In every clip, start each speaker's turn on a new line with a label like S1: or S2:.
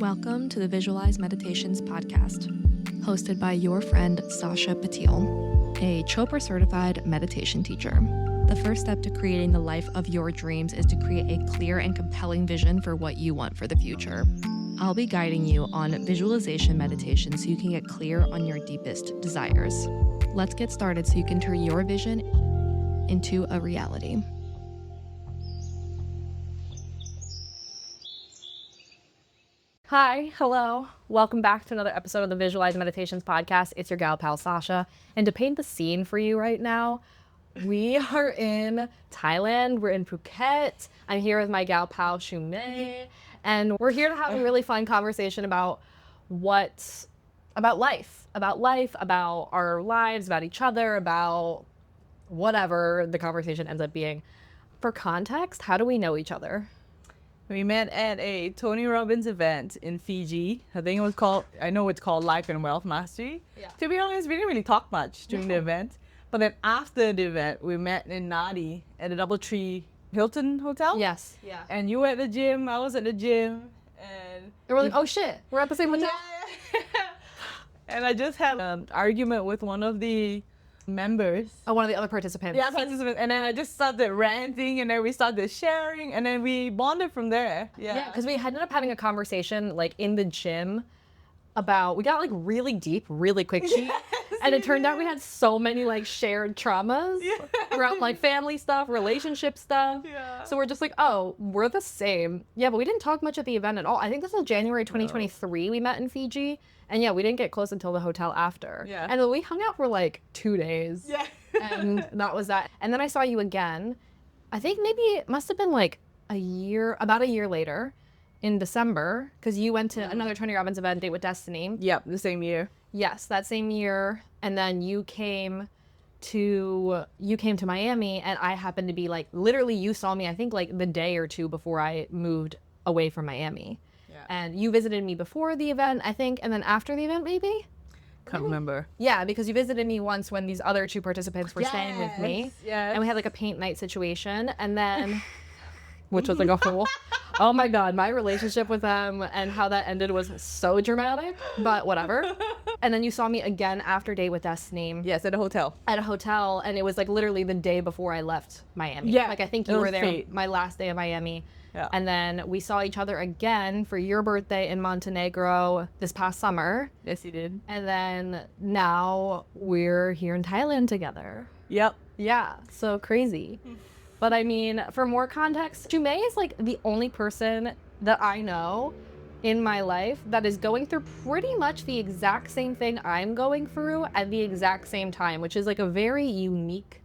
S1: Welcome to the Visualize Meditations podcast, hosted by your friend Sasha Patil, a Chopra certified meditation teacher. The first step to creating the life of your dreams is to create a clear and compelling vision for what you want for the future. I'll be guiding you on visualization meditation so you can get clear on your deepest desires. Let's get started so you can turn your vision into a reality. Hi, hello. Welcome back to another episode of the Visualize Meditations podcast. It's your gal pal Sasha. And to paint the scene for you right now, we are in Thailand. We're in Phuket. I'm here with my gal pal Shu-Mei. And we're here to have a really fun conversation about life, about our lives, about each other, about whatever the conversation ends up being. For context, how do we know each other?
S2: We met at a Tony Robbins event in Fiji. I think it's called Life and Wealth Mastery.
S1: Yeah.
S2: To be honest, we didn't really talk much during the event. But then after the event, we met in Nadi at the DoubleTree Hilton Hotel.
S1: Yes. Yeah.
S2: And you were at the gym, I was at the gym. And
S1: we're like, oh shit, we're at the same hotel.
S2: Yeah. And I just had an argument with one of the members.
S1: Oh, one of the other participants.
S2: Yeah, participants. And then I just started ranting, and then we started sharing, and then we bonded from there.
S1: Yeah, because we ended up having a conversation like in the gym about, we got like really deep, really quick.
S2: Yes,
S1: and it turned out we had so many like shared traumas around like family stuff, relationship stuff.
S2: Yeah.
S1: So we're just like, oh, we're the same. Yeah, but we didn't talk much at the event at all. I think this was January 2023 we met in Fiji. And yeah, we didn't get close until the hotel after.
S2: Yeah.
S1: And then we hung out for like 2 days.
S2: Yeah.
S1: And that was that. And then I saw you again. I think maybe it must have been like about a year later in December, because you went to another Tony Robbins event, Date with Destiny.
S2: Yep, the same year.
S1: Yes, that same year. And then you came to Miami, and I happened to be like, literally you saw me, I think like the day or two before I moved away from Miami. Yeah. And you visited me before the event, I think, and then after the event, maybe?
S2: Can't remember.
S1: Yeah, because you visited me once when these other two participants were staying with me.
S2: Yeah.
S1: And we had like a paint night situation, and then, which was like a whole, oh my God, my relationship with them and how that ended was so dramatic, but whatever. And then you saw me again after Date with Destiny.
S2: Yes, at a hotel.
S1: At a hotel, and it was like literally the day before I left Miami.
S2: Yeah.
S1: Like I think you were there
S2: fate.
S1: my last day of Miami.
S2: Yeah.
S1: And then we saw each other again for your birthday in Montenegro this past summer.
S2: Yes, you did.
S1: And then now we're here in Thailand together.
S2: Yep.
S1: Yeah, so crazy. But I mean, for more context, Shu-Mei is like the only person that I know in my life that is going through pretty much the exact same thing I'm going through at the exact same time, which is like a very unique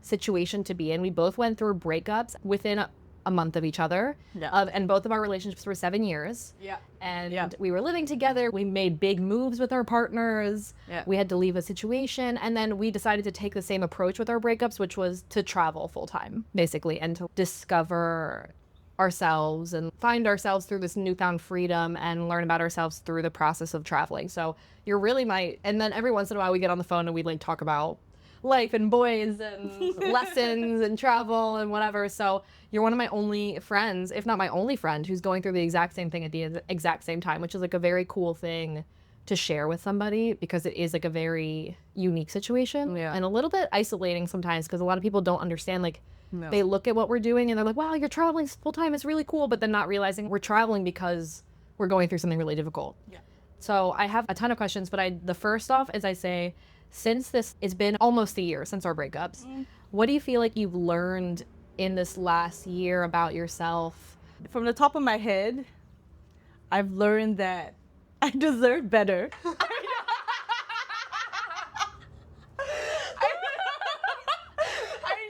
S1: situation to be in. We both went through breakups within a month of each other.
S2: Yeah.
S1: And both of our relationships were 7 years.
S2: Yeah.
S1: And we were living together. We made big moves with our partners.
S2: Yeah.
S1: We had to leave a situation. And then we decided to take the same approach with our breakups, which was to travel full time, basically, and to discover ourselves and find ourselves through this newfound freedom and learn about ourselves through the process of traveling. So you're really and then every once in a while we get on the phone and we like talk about life and boys and lessons and travel and whatever. So you're one of my only friends, if not my only friend, who's going through the exact same thing at the exact same time, which is like a very cool thing to share with somebody because it is like a very unique situation and a little bit isolating sometimes because a lot of people don't understand, like they look at what we're doing and they're like, wow, you're traveling full time, it's really cool, but then not realizing we're traveling because we're going through something really difficult. Yeah. So I have a ton of questions, but the first off is I say, since it's been almost a year since our breakups, what do you feel like you've learned in this last year about yourself?
S2: From the top of my head, I've learned that I deserve better. I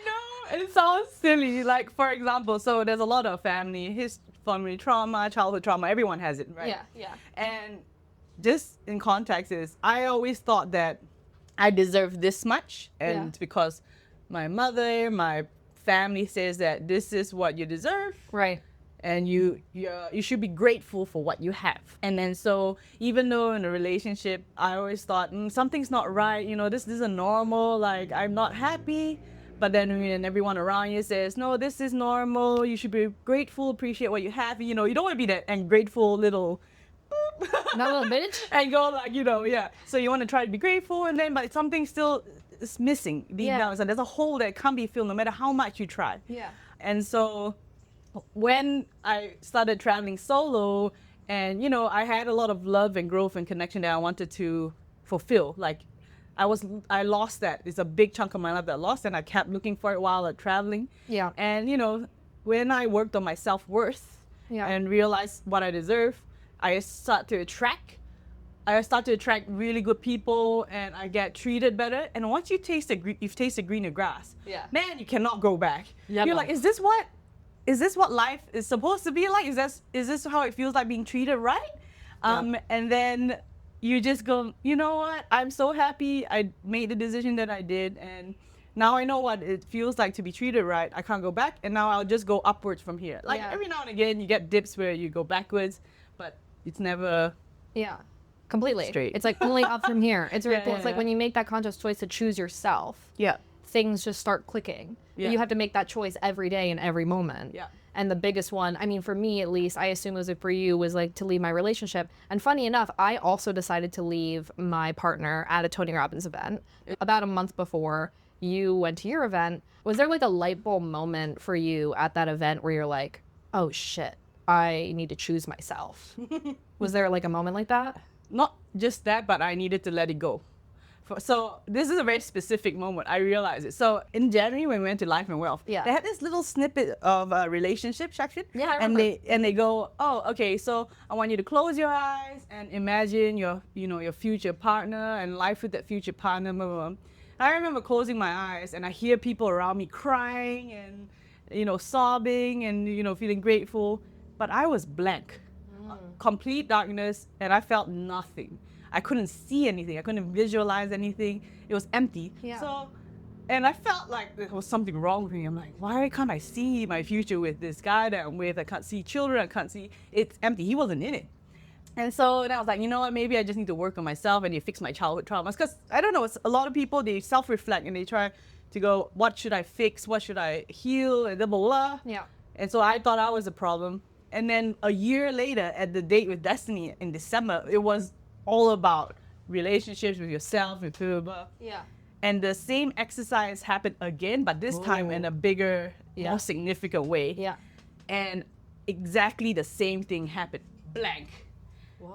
S2: know, it sounds silly. Like, for example, so there's a lot of family trauma, childhood trauma, everyone has it, right?
S1: Yeah.
S2: And just in context is, I always thought that I deserve this much, and because my mother, my family says that this is what you deserve,
S1: right?
S2: And you should be grateful for what you have. And then so even though in a relationship, I always thought something's not right. This isn't normal. Like I'm not happy. But then when everyone around you says, no, this is normal. You should be grateful, appreciate what you have. You don't want to be that ungrateful little
S1: Not a little bitch.
S2: and go like, yeah. So you want to try to be grateful, and then but something still is missing deep down. So there's a hole that can't be filled no matter how much you try.
S1: Yeah.
S2: And so when I started traveling solo, and I had a lot of love and growth and connection that I wanted to fulfill. Like I lost that. It's a big chunk of my life that I lost, and I kept looking for it while traveling.
S1: Yeah.
S2: And when I worked on my self-worth and realized what I deserve, I start to attract really good people, and I get treated better. And once you've tasted greener grass, man, you cannot go back.
S1: Yeah,
S2: You're like, is this what life is supposed to be like? Is this how it feels like being treated right? And then you just go, you know what? I'm so happy I made the decision that I did, and now I know what it feels like to be treated right. I can't go back, and now I'll just go upwards from here. Like every now and again, you get dips where you go backwards, but it's never
S1: completely
S2: straight.
S1: It's like only up from here. It's really cool. It's like when you make that conscious choice to choose yourself. Things just start clicking. You have to make that choice every day and every moment. And the biggest one, I mean, for me at least, I assume it was for you, was like to leave my relationship. And funny enough, I also decided to leave my partner at a Tony Robbins event about a month before you went to your event. Was there like a light bulb moment for you at that event where you're like, oh shit, I need to choose myself? Was there like a moment like that?
S2: Not just that, but I needed to let it go. So this is a very specific moment. I realized it. So in January when we went to Life and Wealth, they had this little snippet of a relationship section.
S1: I remember.
S2: And they go, oh, okay, so I want you to close your eyes and imagine your future partner and life with that future partner. Blah, blah, blah. I remember closing my eyes, and I hear people around me crying and sobbing and feeling grateful, but I was blank, complete darkness, and I felt nothing. I couldn't see anything. I couldn't visualize anything. It was empty. So, and I felt like there was something wrong with me. I'm like, why can't I see my future with this guy that I'm with? I can't see children. I can't see. It's empty. He wasn't in it. And so then I was like, you know what? Maybe I just need to work on myself and fix my childhood traumas. Because I don't know, it's a lot of people, they self-reflect and they try to go, what should I fix? What should I heal? And blah, blah, blah. And so I thought I was a problem. And then a year later at the Date with Destiny in December, it was all about relationships with yourself and blah, blah, blah. And the same exercise happened again, but this time in a bigger, more significant way. And exactly the same thing happened. Blank.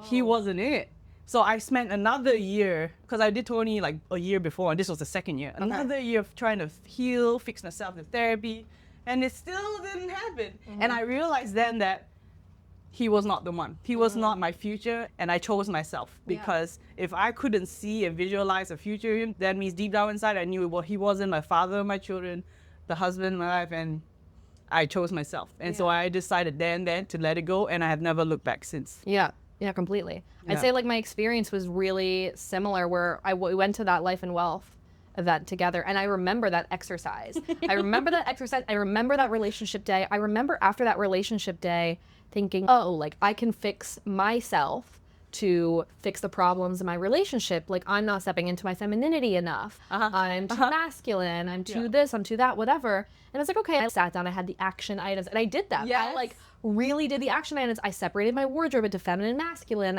S2: He wasn't in it. So I spent another year, because I did Tony like a year before, and this was the second year. Another year of trying to heal, fix myself with therapy, and it still didn't happen. And I realized then that he was not the one. He was not my future, and I chose myself. Because if I couldn't see and visualize a future of him, that means deep down inside I knew, well, he wasn't my father of my children, the husband of my life, and I chose myself. And so I decided then to let it go, and I have never looked back since.
S1: Yeah, completely. I'd say like my experience was really similar, where we went to that Life and Wealth event together, and I remember that exercise. I remember that relationship day. I remember after that relationship day thinking, oh, like I can fix myself to fix the problems in my relationship. Like I'm not stepping into my femininity enough. I'm too masculine. I'm too this, I'm too that, whatever. And I was like, okay, I sat down, I had the action items, and I did that. I like really did the action items. I separated my wardrobe into feminine and masculine.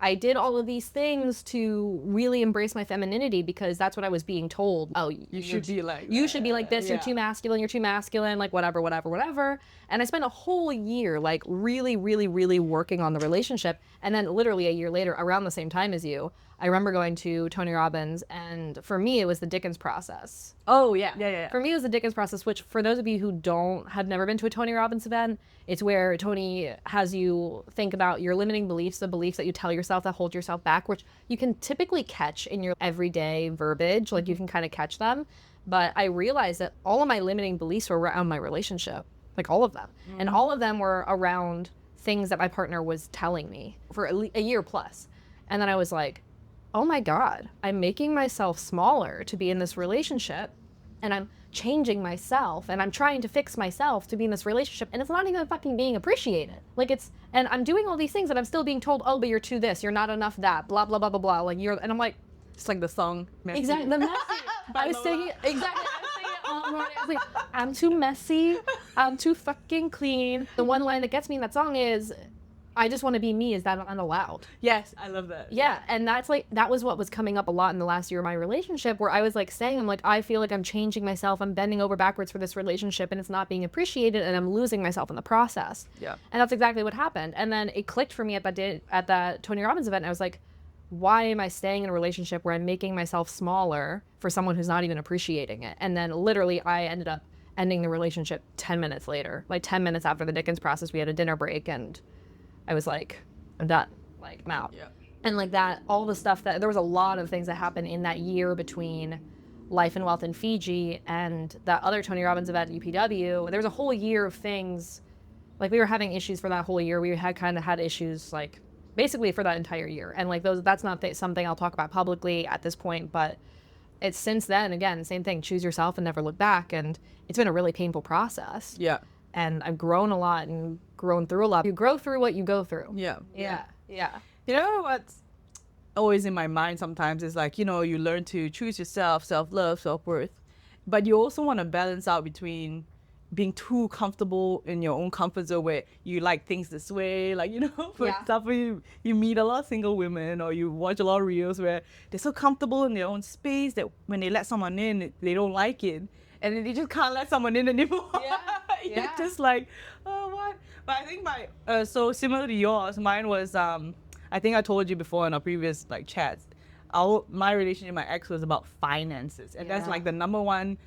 S1: I did all of these things to really embrace my femininity, because that's what I was being told. Oh, you should be like this, you're too masculine, like whatever. And I spent a whole year like really, really, really working on the relationship. And then literally a year later, around the same time as you, I remember going to Tony Robbins, and for me, it was the Dickens process.
S2: Oh, yeah.
S1: For me, it was the Dickens process, which for those of you who had never been to a Tony Robbins event, it's where Tony has you think about your limiting beliefs, the beliefs that you tell yourself that hold yourself back, which you can typically catch in your everyday verbiage, like you can kind of catch them. But I realized that all of my limiting beliefs were around my relationship, like all of them. And all of them were around things that my partner was telling me for a year plus. And then I was like, oh my God, I'm making myself smaller to be in this relationship, and I'm changing myself, and I'm trying to fix myself to be in this relationship, and it's not even fucking being appreciated. And I'm doing all these things, and I'm still being told, oh, but you're too this, you're not enough that, blah, blah, blah, blah, blah. And I'm like,
S2: it's like the song. Messy.
S1: Exactly, the messy. I was saying it all morning. I was like, I'm too messy, I'm too fucking clean. The one line that gets me in that song is, I just want to be me. Is that unallowed?
S2: Yes, I love that.
S1: Yeah, and that's like that was what was coming up a lot in the last year of my relationship, where I was like saying, I'm like, I feel like I'm changing myself, I'm bending over backwards for this relationship, and it's not being appreciated, and I'm losing myself in the process.
S2: Yeah.
S1: And that's exactly what happened. And then it clicked for me at that day at that Tony Robbins event, and I was like, why am I staying in a relationship where I'm making myself smaller for someone who's not even appreciating it? And then literally I ended up ending the relationship 10 minutes later. Like 10 minutes after the Dickens process, we had a dinner break, and I was like, I'm done. Like, I'm out.
S2: Yeah.
S1: And like that, all the stuff that there was a lot of things that happened in that year between Life and Wealth in Fiji and that other Tony Robbins event at UPW. There was a whole year of things, like we were having issues for that whole year. We had kind of had issues like basically for that entire year. And like that's not something I'll talk about publicly at this point, but it's since then, again, same thing, choose yourself and never look back. And it's been a really painful process.
S2: Yeah.
S1: And I've grown a lot and grown through a lot. You grow through what you go through.
S2: Yeah.
S1: Yeah. Yeah.
S2: You know what's always in my mind sometimes is like, you know, you learn to choose yourself, self-love, self-worth, but you also want to balance out between being too comfortable in your own comfort zone where you like things this way. Like, you know, for example, you meet a lot of single women or you watch a lot of reels where they're so comfortable in their own space that when they let someone in, they don't like it. And then they just can't let someone in anymore. Yeah. You're just like, oh, what? But I think so similar to yours, mine was, I think I told you before in our previous like chats, my relationship with my ex was about finances. And that's like the number one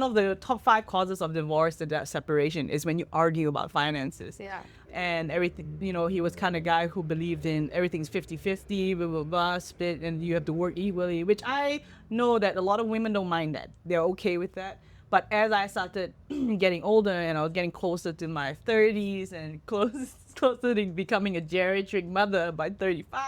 S2: of the top 5 causes of divorce, the separation, is when you argue about finances.
S1: Yeah.
S2: And everything, you know, he was kind of guy who believed in everything's 50-50, blah, blah, blah, split, and you have to work equally, which I know that a lot of women don't mind that. They're okay with that. But as I started getting older and I was getting closer to my 30s and closer to becoming a geriatric mother by 35,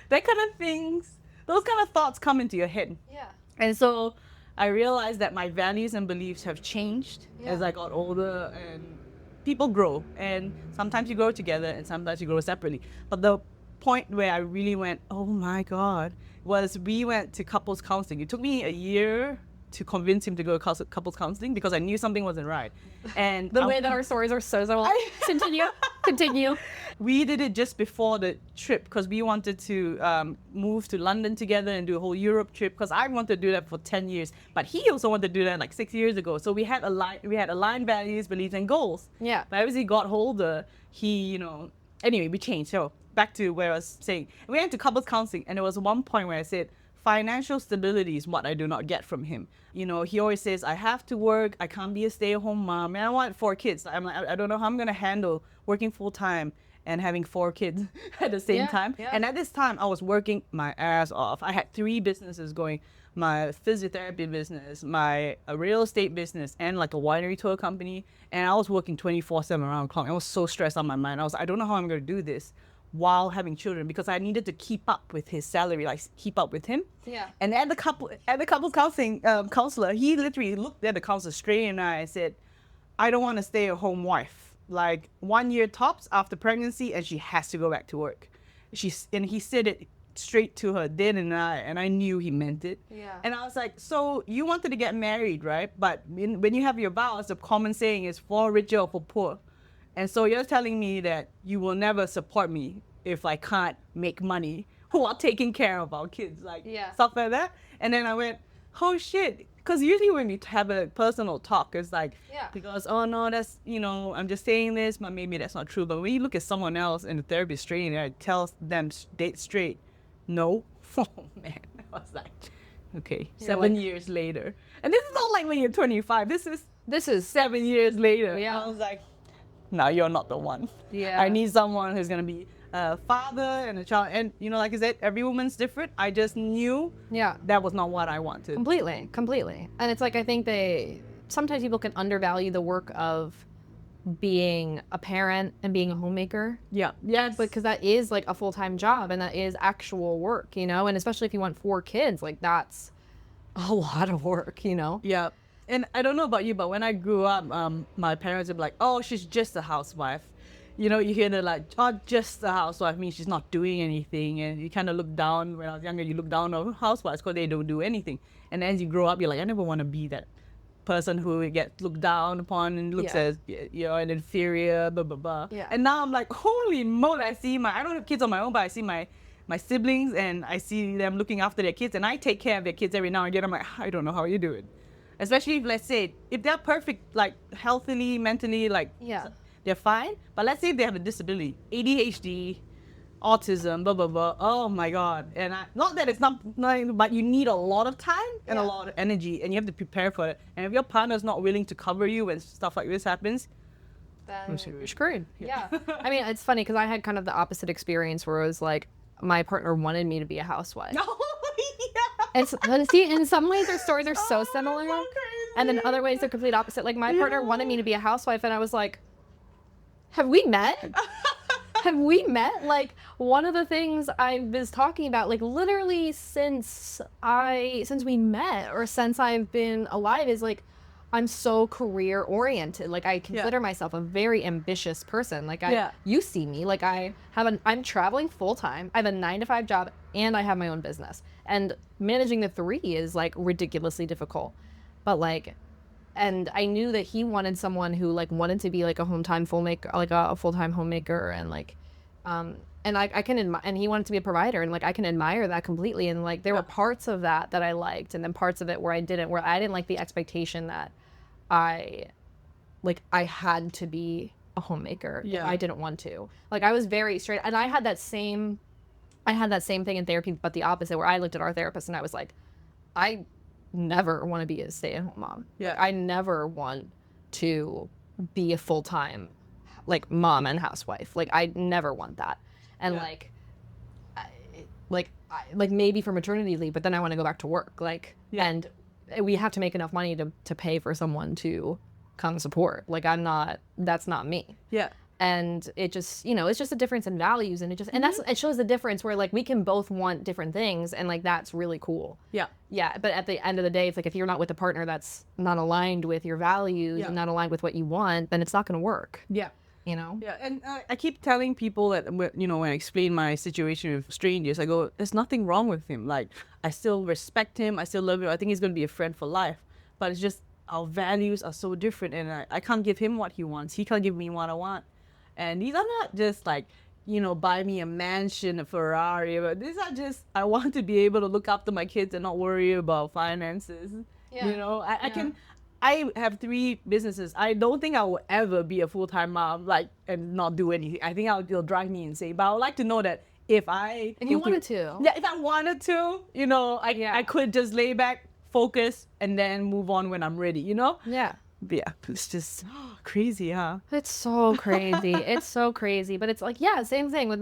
S2: that kind of things, those kind of thoughts come into your head.
S1: Yeah.
S2: And so I realized that my values and beliefs have changed as I got older, and people grow, and sometimes you grow together and sometimes you grow separately. But the point where I really went, oh my God, was we went to couples counseling. It took me a year to convince him to go to couples counseling because I knew something wasn't right. And
S1: the way that our stories are so continue.
S2: We did it just before the trip because we wanted to move to London together and do a whole Europe trip because I wanted to do that for 10 years. But he also wanted to do that like 6 years ago. So we had aligned values, beliefs, and goals.
S1: Yeah.
S2: But as he got older, anyway, we changed. So back to where I was saying, we went to couples counseling, and there was one point where I said, financial stability is what I do not get from him. You know, he always says, I have to work, I can't be a stay-at-home mom, and I want 4 kids. I'm like, I don't know how I'm going to handle working full-time and having 4 kids at the same time. Yeah. And at this time, I was working my ass off. I had 3 businesses going, my physiotherapy business, my real estate business, and like a winery tour company. And I was working 24/7 around the clock. I was so stressed on my mind. I don't know how I'm going to do this while having children because I needed to keep up with his salary, like keep up with him.
S1: Yeah.
S2: And at the couples counseling counselor, he literally looked at the counselor straight in the eye and said, I don't want to stay a home wife. Like 1 year tops after pregnancy, and she has to go back to work. And he said it straight to her, dead in the eye, and I knew he meant it.
S1: Yeah.
S2: And I was like, so you wanted to get married, right? But when you have your vows, the common saying is for richer or for poor. And so you're telling me that you will never support me if I can't make money while taking care of our kids, like stuff like that. And then I went, oh shit. Because usually when we have a personal talk, it's like, because, oh no, that's, you know, I'm just saying this, but maybe that's not true. But when you look at someone else and the therapist straight in there, it tells them straight, no. Oh man, I was like, okay, you're 7 years later. And this is not like when you're 25. This is 7 years later.
S1: Yeah.
S2: I was like, no, you're not the one.
S1: Yeah.
S2: I need someone who's going to be a father and a child. And, you know, like I said, every woman's different. I just knew that was not what I wanted.
S1: Completely. And it's like, I think sometimes people can undervalue the work of being a parent and being a homemaker.
S2: Yeah. Yes.
S1: Because that is like a full-time job and that is actual work, you know? And especially if you want 4 kids, like that's a lot of work, you know?
S2: Yeah. And I don't know about you, but when I grew up, my parents would be like, oh, she's just a housewife. You know, you hear they're like, oh, just a housewife means she's not doing anything. And you kind of look down, when I was younger, you look down on housewives because they don't do anything. And as you grow up, you're like, I never want to be that person who gets looked down upon and looks as, you know, an inferior, blah, blah, blah.
S1: Yeah.
S2: And now I'm like, holy moly, I don't have kids on my own, but I see my siblings and I see them looking after their kids, and I take care of their kids every now and then. I'm like, I don't know how you do it. Especially if, let's say, if they're perfect, like healthily, mentally, like they're fine. But let's say they have a disability, ADHD, autism, blah, blah, blah. Oh my God. And not that it's not, but you need a lot of time and a lot of energy, and you have to prepare for it. And if your partner's not willing to cover you when stuff like this happens,
S1: then you're screwed. Yeah. I mean, it's funny because I had kind of the opposite experience where it was like, my partner wanted me to be a housewife. And so, see, in some ways their stories are so similar, and then other ways they're complete opposite. Like my partner wanted me to be a housewife, and I was like, have we met? Have we met? Like, one of the things I was talking about, like literally since we met or since I've been alive, is like, I'm so career oriented. Like I consider myself a very ambitious person. Like you see me, like I'm traveling full time. I have a 9-to-5 job and I have my own business, and managing the three is like ridiculously difficult. But like, and I knew that he wanted someone who like wanted to be like a full-time homemaker, and like, and I can and he wanted to be a provider, and like I can admire that completely. And like there were parts of that I liked, and then parts of it where I didn't like the expectation that I had to be a homemaker. I didn't want to. Like I was very straight, and I had that same thing in therapy, but the opposite, where I looked at our therapist and I was like, I never want to be a stay-at-home mom. Like, I never want to be a full-time like mom and housewife. Like I never want that. And like maybe for maternity leave, but then I want to go back to work. Like and we have to make enough money to pay for someone to come support. Like that's not me. Yeah. And it just, you know, it's just a difference in values, and it shows the difference where like we can both want different things, and like that's really cool. Yeah. Yeah. But at the end of the day, it's like if you're not with a partner that's not aligned with your values and not aligned with what you want, then it's not going to work. Yeah. You know? Yeah. And I keep telling people that, you know, when I explain my situation with strangers, I go, there's nothing wrong with him. Like, I still respect him. I still love him. I think he's going to be a friend for life. But it's just our values are so different, and I can't give him what he wants. He can't give me what I want. And these are not just like, you know, buy me a mansion, a Ferrari, but these are just, I want to be able to look after my kids and not worry about finances. Yeah. You know, I have 3 businesses. I don't think I will ever be a full-time mom, like, and not do anything. I think it'll drive me insane. But I would like to know that if you wanted to. Yeah, if I wanted to, you know, I could just lay back, focus, and then move on when I'm ready, you know? Yeah. But yeah, it's just crazy, huh? It's so crazy. It's so crazy. But it's like, same thing with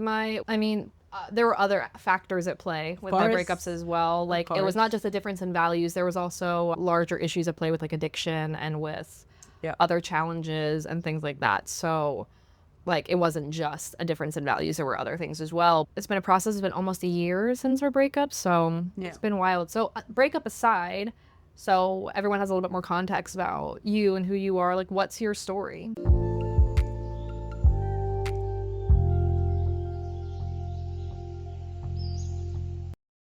S1: there were other factors at play with my breakups as well. Like, it was not just a difference in values. There was also larger issues at play with like addiction and with other challenges and things like that. So like, it wasn't just a difference in values. There were other things as well. It's been a process. It's been almost a year since our breakup. So it's been wild. So breakup aside, so everyone has a little bit more context about you and who you are. Like, what's your story?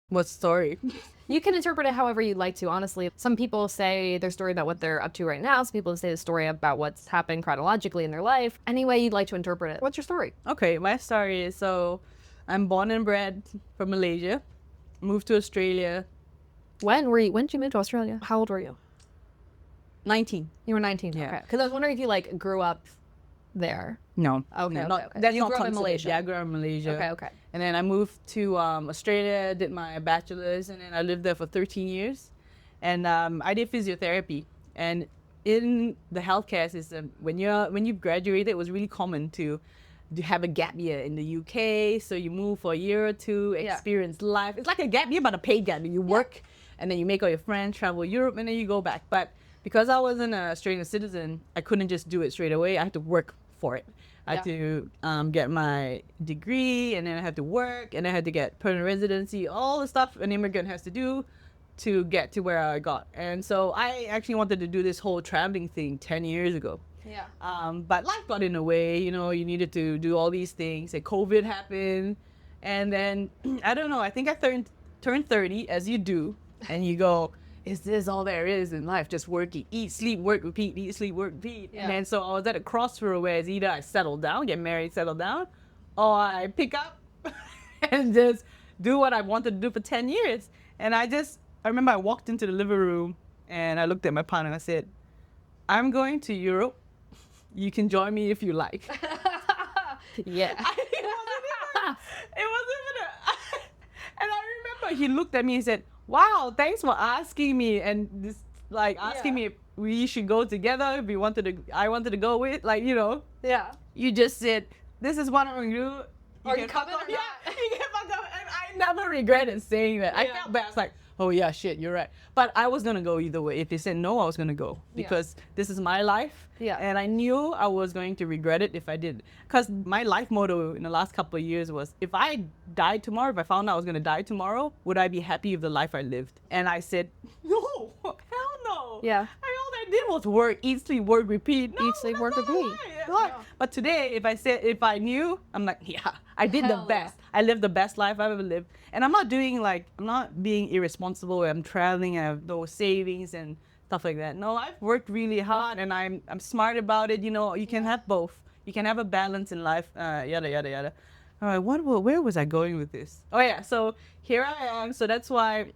S1: What story? You can interpret it however you'd like to, honestly. Some people say their story about what they're up to right now. Some people say the story about what's happened chronologically in their life. Any way you'd like to interpret it. What's your story? Okay, my story is, so I'm born and bred from Malaysia, moved to Australia. When did you move to Australia? How old were you? 19. You were 19? Yeah. Okay. Because I was wondering if you like grew up there. No. Okay. No, okay. That's you grew up in Malaysia. Yeah, I grew up in Malaysia. Okay. And then I moved to Australia, did my bachelor's, and then I lived there for 13 years. And I did physiotherapy. And in the healthcare system, when you graduated, it was really common to have a gap year in the UK. So you move for a year or two, experience life. It's like a gap year, but a paid gap year. You work, and then you make all your friends, travel Europe, and then you go back. But because I wasn't an Australian citizen, I couldn't just do it straight away. I had to work for it. I had to get my degree, and then I had to work, and I had to get permanent residency, all the stuff an immigrant has to do to get to where I got. And so I actually wanted to do this whole traveling thing 10 years ago. Yeah. But life got in the way, you know, you needed to do all these things, and COVID happened. And then, I don't know, I think I turned 30, as you do, and you go,
S2: is this all there is in life? Just working, eat, sleep, work, repeat, eat, sleep, work, repeat.
S1: Yeah.
S2: And then so I was at a crossroad where it's either I settle down, get married, settle down, or I pick up and just do what I wanted to do for 10 years. And I remember I walked into the living room and I looked at my partner and I said, I'm going to Europe. You can join me if you like.
S1: Yeah.
S2: It wasn't even and I remember he looked at me and said, wow, thanks for asking me. And this, like, asking me if we should go together, if I wanted to go with, like, you know.
S1: Yeah.
S2: You just said, this is what I'm going to do.
S1: Are you coming or
S2: Yeah,
S1: not?
S2: you can fuck up. And I never regretted saying that. I felt bad. I was like, oh yeah, shit, you're right. But I was going to go either way. If they said no, I was going to go because this is my life.
S1: Yeah.
S2: And I knew I was going to regret it if I did. Because my life motto in the last couple of years was, if I died tomorrow, if I found out I was going to die tomorrow, would I be happy with the life I lived? And I said, no, hell no.
S1: Yeah.
S2: All I did was work, eat, sleep, work, repeat. No,
S1: Eat, sleep, work,
S2: that's not
S1: repeat.
S2: right. God. But today, if I knew, I'm like, yeah, I did the best. I lived the best life I've ever lived. And I'm not being irresponsible where I'm traveling, I have no savings and stuff like that. No, I've worked really hard and I'm smart about it. You know, you can have both. You can have a balance in life, yada, yada, yada. All right, where was I going with this? Oh yeah, so here I am. So that's why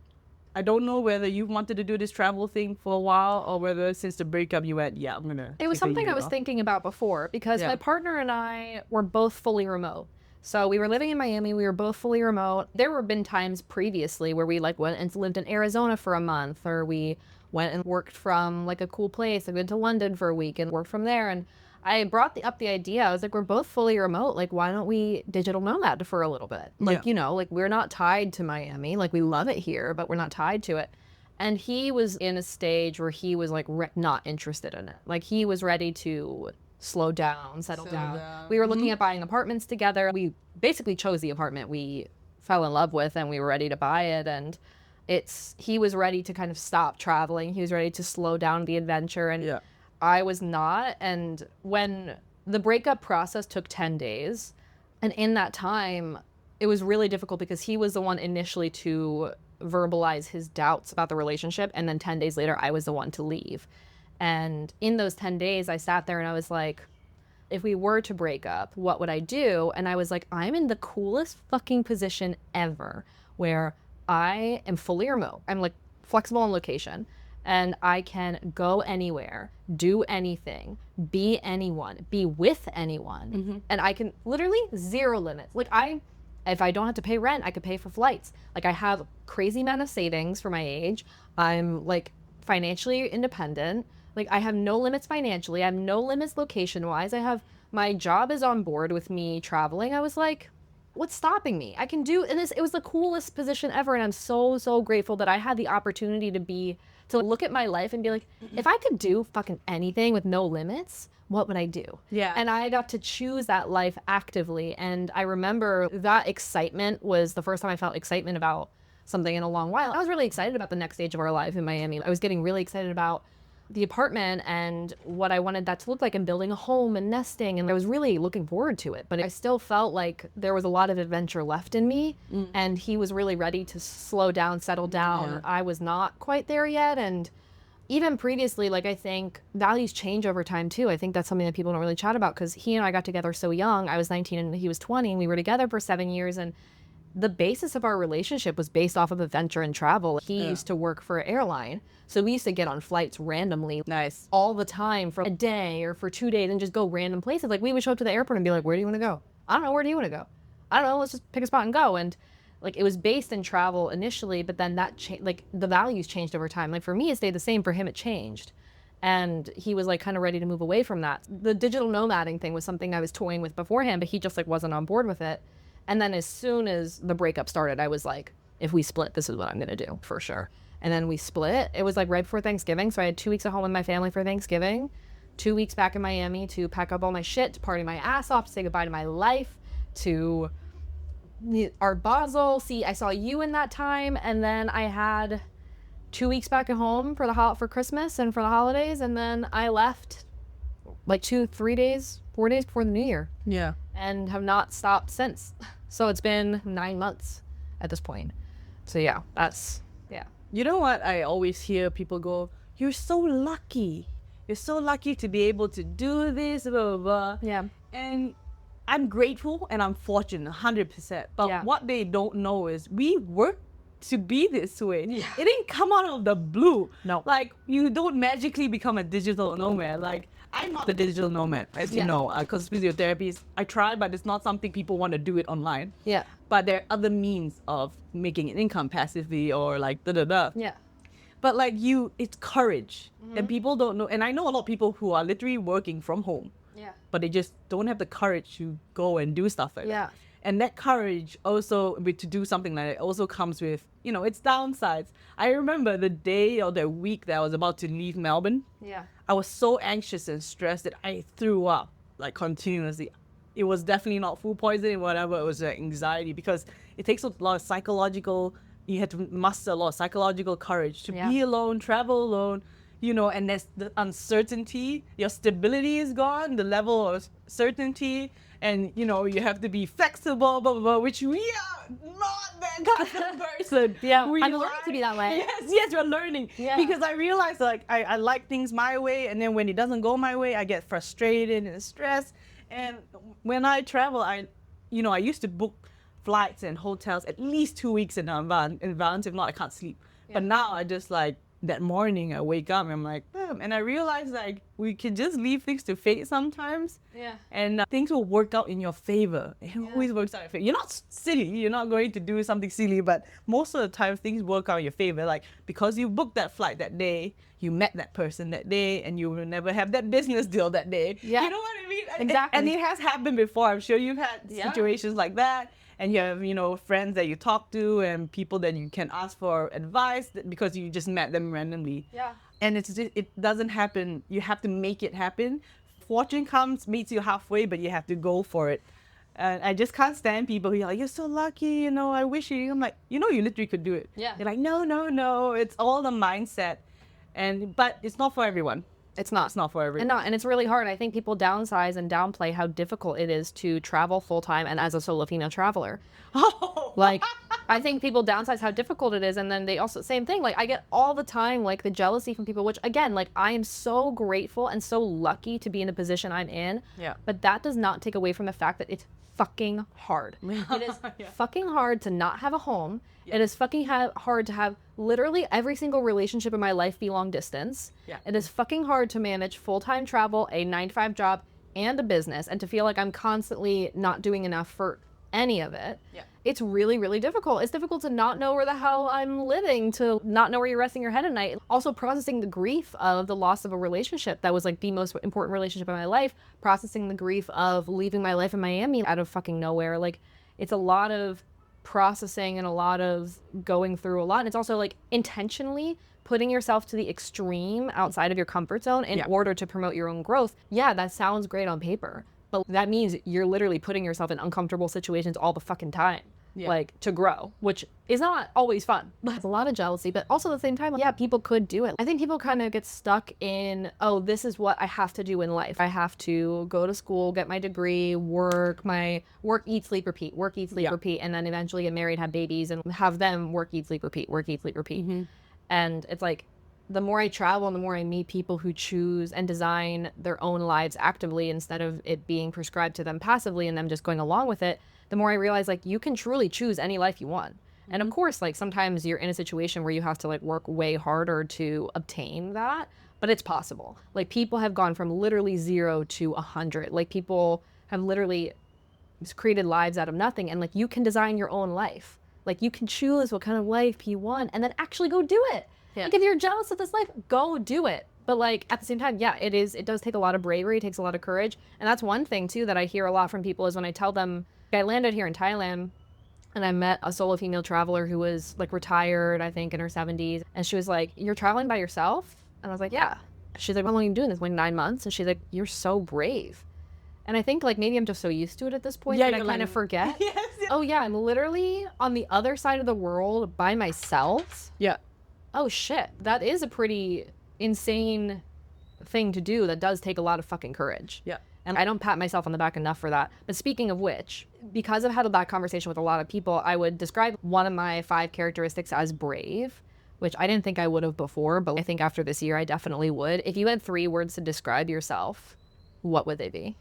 S2: I don't know whether you wanted to do this travel thing for a while or whether since the breakup you went, yeah, I'm going to.
S1: It was something I was thinking about before because my partner and I were both fully remote. So we were living in Miami. We were both fully remote. There were been times previously where we like went and lived in Arizona for a month, or we went and worked from like a cool place. I went to London for a week and worked from there. And I brought up the idea. I was like, we're both fully remote. Like, why don't we digital nomad for a little bit? Like, you know, like we're not tied to Miami. Like we love it here, but we're not tied to it. And he was in a stage where he was like not interested in it. Like he was ready to slow down, settle down. We were looking at buying apartments together. We basically chose the apartment we fell in love with and we were ready to buy it. And he was ready to kind of stop traveling. He was ready to slow down the adventure. And I was not. And when the breakup process took 10 days, and in that time, it was really difficult because he was the one initially to verbalize his doubts about the relationship. And then 10 days later, I was the one to leave. And in those 10 days, I sat there and I was like, if we were to break up, what would I do? And I was like, I'm in the coolest fucking position ever where I am fully remote. I'm like flexible on location and I can go anywhere, do anything, be anyone, be with anyone. And I can literally zero limits. Like if I don't have to pay rent, I could pay for flights. Like I have crazy amount of savings for my age. I'm like financially independent. Like I have no limits financially. I have no limits location wise. My job is on board with me traveling. I was like, what's stopping me? I can do, and it was the coolest position ever. And I'm so, so grateful that I had the opportunity to look at my life and be like, if I could do fucking anything with no limits, what would I do?
S2: Yeah.
S1: And I got to choose that life actively. And I remember that excitement was the first time I felt excitement about something in a long while. I was really excited about the next stage of our life in Miami. I was getting really excited about the apartment and what I wanted that to look like and building a home and nesting. And I was really looking forward to it. But I still felt like there was a lot of adventure left in me. And he was really ready to slow down, settle down.
S2: Yeah.
S1: I was not quite there yet. And even previously, like I think values change over time too. I think that's something that people don't really chat about because he and I got together so young. I was 19 and he was 20 and we were together for 7 years. And the basis of our relationship was based off of adventure and travel. He used to work for an airline. So we used to get on flights randomly.
S2: Nice.
S1: All the time for a day or for 2 days and just go random places. Like we would show up to the airport and be like, where do you want to go? I don't know. Where do you want to go? I don't know. Let's just pick a spot and go. And like it was based in travel initially, but then that like the values changed over time. Like for me, it stayed the same. For him, it changed. And he was like kind of ready to move away from that. The digital nomading thing was something I was toying with beforehand, but he just like wasn't on board with it. And then as soon as the breakup started, I was like, if we split, this is what I'm going to do for sure. And then we split. It was like right before Thanksgiving. So I had 2 weeks at home with my family for Thanksgiving, 2 weeks back in Miami to pack up all my shit, to party my ass off, to say goodbye to my life, to Art Basel. See, I saw you in that time. And then I had 2 weeks back at home for Christmas and for the holidays. And then I left like 4 days before the new year.
S2: Yeah.
S1: And have not stopped since. So it's been 9 months at this point. So yeah,
S2: You know what? I always hear people go, "You're so lucky. You're so lucky to be able to do this, blah, blah, blah."
S1: Yeah.
S2: And I'm grateful and I'm fortunate, 100%. But
S1: Yeah.
S2: what they don't know is we work to be this way.
S1: Yeah.
S2: It didn't come out of the blue.
S1: No.
S2: Like, you don't magically become a digital nomad. Like, I'm not a digital nomad, as you
S1: Yeah.
S2: know, because physiotherapy is, I try, but it's not something people want to do it online.
S1: Yeah.
S2: But there are other means of making an income passively or like da-da-da.
S1: Yeah.
S2: But like it's courage. And people don't know. And I know a lot of people who are literally working from home,
S1: Yeah.
S2: but they just don't have the courage to go and do stuff like
S1: Yeah.
S2: that. And that courage also to do something like that also comes with, its downsides. I remember the day or the week that I was about to leave Melbourne.
S1: Yeah.
S2: I was so anxious and stressed that I threw up like continuously. It was definitely not food poisoning, whatever. It was anxiety, because it takes a lot of psychological, you had to muster a lot of psychological courage to be alone, travel alone, and there's the uncertainty. Your stability is gone, the level of certainty, and, you have to be flexible, blah, blah, blah, which we are not that kind of person.
S1: Yeah,
S2: We
S1: I'm learning to be that way.
S2: Yes, you're learning.
S1: Yeah.
S2: Because I realized, like, I like things my way, and then when it doesn't go my way, I get frustrated and stressed. And when I travel, I used to book flights and hotels at least 2 weeks in advance. If not, I can't sleep.
S1: Yeah.
S2: But now I just like, that morning I wake up and I'm like, boom. And I realize like we can just leave things to fate sometimes.
S1: Yeah.
S2: And things will work out in your favor. It always works out in your favor. You're not silly. You're not going to do something silly, but most of the time things work out in your favor. Like, because you booked that flight that day, you met that person that day, and you will never have that business deal that day.
S1: Yeah.
S2: You know what I mean?
S1: Exactly.
S2: And it has happened before. I'm sure you've had situations like that. And you have, friends that you talk to and people that you can ask for advice because you just met them randomly.
S1: Yeah.
S2: And it doesn't happen. You have to make it happen. Fortune comes, meets you halfway, but you have to go for it. And I just can't stand people who are like, "You're so lucky, I wish you." I'm like, you literally could do it.
S1: Yeah.
S2: They're like, no. It's all the mindset. But it's not for everyone.
S1: It's not.
S2: It's not for everyone.
S1: And it's really hard. I think people downsize and downplay how difficult it is to travel full time and as a solo female traveler.
S2: Oh.
S1: Like, I think people downsize how difficult it is, and then they also, same thing, like, I get all the time, like, the jealousy from people, which, again, like, I am so grateful and so lucky to be in the position I'm in.
S2: Yeah.
S1: But that does not take away from the fact that it's fucking hard. It is fucking hard to not have a home. It is fucking hard to have literally every single relationship in my life be long distance.
S2: Yeah.
S1: It is fucking hard to manage full-time travel, a 9-to-5 job, and a business, and to feel like I'm constantly not doing enough for any of it.
S2: Yeah.
S1: It's really, really difficult. It's difficult to not know where the hell I'm living, to not know where you're resting your head at night. Also processing the grief of the loss of a relationship that was like the most important relationship in my life. Processing the grief of leaving my life in Miami out of fucking nowhere. Like, it's a lot of processing and a lot of going through a lot. And it's also like intentionally putting yourself to the extreme outside of your comfort zone in order to promote your own growth. Yeah, that sounds great on paper, but that means you're literally putting yourself in uncomfortable situations all the fucking time. Like, to grow, which is not always fun. It's a lot of jealousy, but also at the same time, yeah, people could do it. I think people kind of get stuck in, oh, this is what I have to do in life. I have to go to school, get my degree, work, eat, sleep, repeat, work, eat, sleep, repeat, and then eventually get married, have babies, and have them work, eat, sleep, repeat, work, eat, sleep, repeat. Mm-hmm. And it's like, the more I travel and the more I meet people who choose and design their own lives actively instead of it being prescribed to them passively and them just going along with it, the more I realize, like, you can truly choose any life you want. Mm-hmm. And of course, like, sometimes you're in a situation where you have to, like, work way harder to obtain that, but it's possible. Like, people have gone from literally 0 to 100. Like, people have literally created lives out of nothing, and, like, you can design your own life. Like, you can choose what kind of life you want and then actually go do it. Yeah. Like, if you're jealous of this life, go do it. But, like, at the same time, yeah, it does take a lot of bravery. It takes a lot of courage. And that's one thing, too, that I hear a lot from people is when I tell them, I landed here in Thailand and I met a solo female traveler who was, like, retired, I think, in her 70s. And she was like, "You're traveling by yourself?" And I was like, "Yeah." She's like, "How long are you doing this?" Like, 9 months. And she's like, "You're so brave." And I think, like, maybe I'm just so used to it at this point that I kind of forget. Yes. Oh, yeah, I'm literally on the other side of the world by myself.
S2: Yeah.
S1: Oh, shit. That is a pretty insane thing to do that does take a lot of fucking courage.
S2: Yeah.
S1: And I don't pat myself on the back enough for that. But speaking of which, because I've had that conversation with a lot of people, I would describe one of my 5 characteristics as brave. which I didn't think I would have before, but I think after this year, I definitely would. If you had 3 words to describe yourself, what would they be?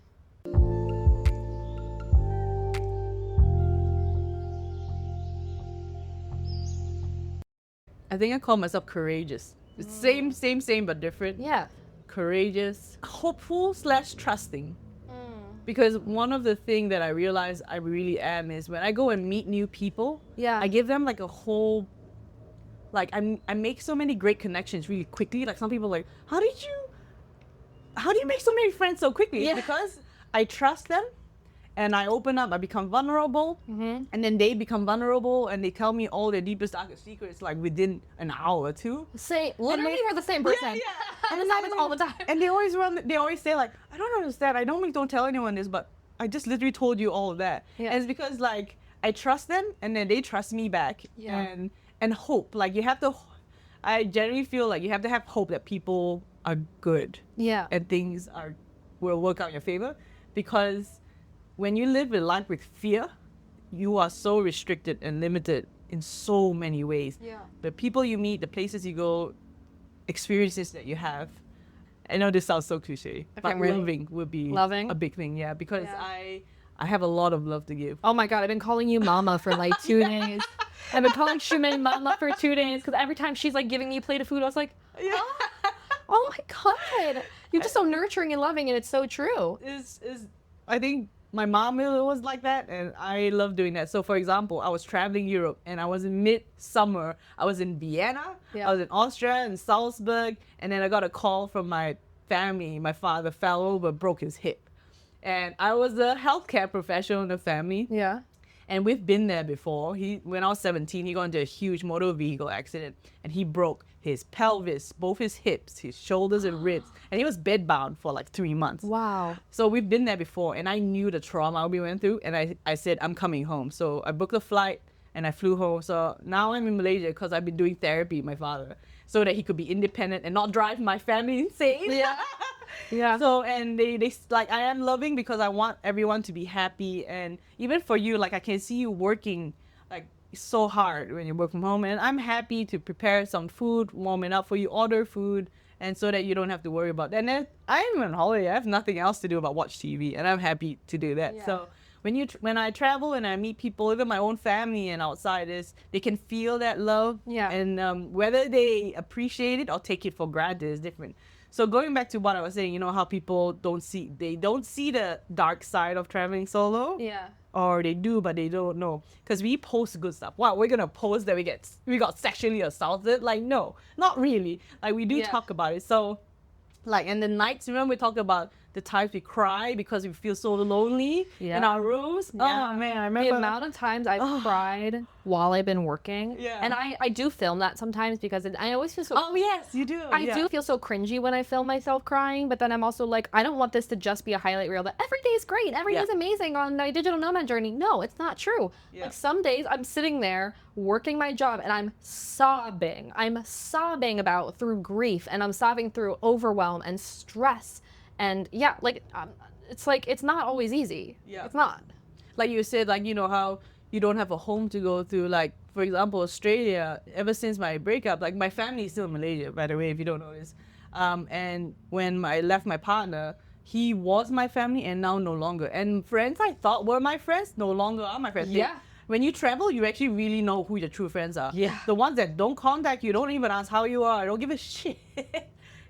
S2: I think I call myself courageous. It's same, but different.
S1: Yeah.
S2: Courageous, hopeful / trusting. Because one of the things that I realize I really am is when I go and meet new people,
S1: Yeah.
S2: I give them like a whole, like I make so many great connections really quickly. Like some people are like, how do you make so many friends so quickly?
S1: Yeah.
S2: It's because I trust them and I open up, I become vulnerable, and then they become vulnerable and they tell me all their deepest, darkest secrets like within an hour or two.
S1: Literally, we're the same person.
S2: Yeah.
S1: And it happens all the time.
S2: And they always say like, I don't understand. I normally don't tell anyone this, but I just literally told you all of that.
S1: Yeah.
S2: And it's because like I trust them and then they trust me back.
S1: Yeah.
S2: And hope. Like you have to, I generally feel like you have to have hope that people are good.
S1: Yeah.
S2: And things will work out in your favor. Because when you live a life with fear, you are so restricted and limited in so many ways.
S1: Yeah.
S2: The people you meet, the places you go, experiences that you have. I know this sounds so cliche, but
S1: really.
S2: loving would be
S1: Loving?
S2: a big thing, yeah, because
S1: Yeah.
S2: I have a lot of love to give.
S1: Oh my God, I've been calling you mama for like 2 days. I've been calling Shu-Mei mama for 2 days because every time she's like giving me a plate of food, I was like,
S2: Yeah.
S1: oh my God, you're just so nurturing and loving, and it's so true.
S2: I think my mom was like that, and I love doing that. So, for example, I was traveling Europe, and I was in midsummer. I was in Vienna,
S1: Yeah.
S2: I was in Austria, in Salzburg, and then I got a call from my family. My father fell over, broke his hip. And I was a healthcare professional in the family.
S1: Yeah.
S2: And we've been there before. When I was 17, he got into a huge motor vehicle accident and he broke his pelvis, both his hips, his shoulders and ribs. And he was bedbound for like 3 months.
S1: Wow.
S2: So we've been there before and I knew the trauma we went through. And I said, I'm coming home. So I booked a flight and I flew home. So now I'm in Malaysia because I've been doing therapy, my father, so that he could be independent and not drive my family insane.
S1: Yeah. Yeah.
S2: So, and they like, I am loving because I want everyone to be happy. And even for you, like I can see you working like so hard when you work from home. And I'm happy to prepare some food, warm it up for you, order food, and so that you don't have to worry about that. And then I'm on holiday. I have nothing else to do but watch TV, and I'm happy to do that.
S1: Yeah.
S2: So when I travel and I meet people, even my own family and outsiders, they can feel that love.
S1: Yeah.
S2: And whether they appreciate it or take it for granted is different. So going back to what I was saying, you know how people don't see the dark side of traveling solo,
S1: Yeah.
S2: or they do but they don't know, because we post good stuff. Wow, we're gonna post that we got sexually assaulted? Like, no, not really. Like, we do
S1: Yeah.
S2: talk about it. So like, and the nights, remember we talked about the times we cry because we feel so lonely in our rooms.
S1: Yeah.
S2: Oh man, I
S1: The
S2: remember
S1: amount of times I've cried while I've been working.
S2: Yeah.
S1: And I do film that sometimes because I always feel so...
S2: Oh yes, you do.
S1: I do feel so cringy when I film myself crying, but then I'm also like, I don't want this to just be a highlight reel that every day is great, every day is amazing on my digital nomad journey. No, it's not true.
S2: Yeah.
S1: Like some days I'm sitting there working my job and I'm sobbing. I'm sobbing through grief, and I'm sobbing through overwhelm and stress. And yeah, like it's not always easy.
S2: Yeah.
S1: It's not.
S2: Like you said, like, you know how you don't have a home to go to. Like, for example, Australia, ever since my breakup, like my family is still in Malaysia, by the way, if you don't know this. And when I left my partner, he was my family and now no longer. And friends I thought were my friends no longer are my friends.
S1: Yeah.
S2: When you travel, you actually really know who your true friends are.
S1: Yeah.
S2: The ones that don't contact you, don't even ask how you are, don't give a shit.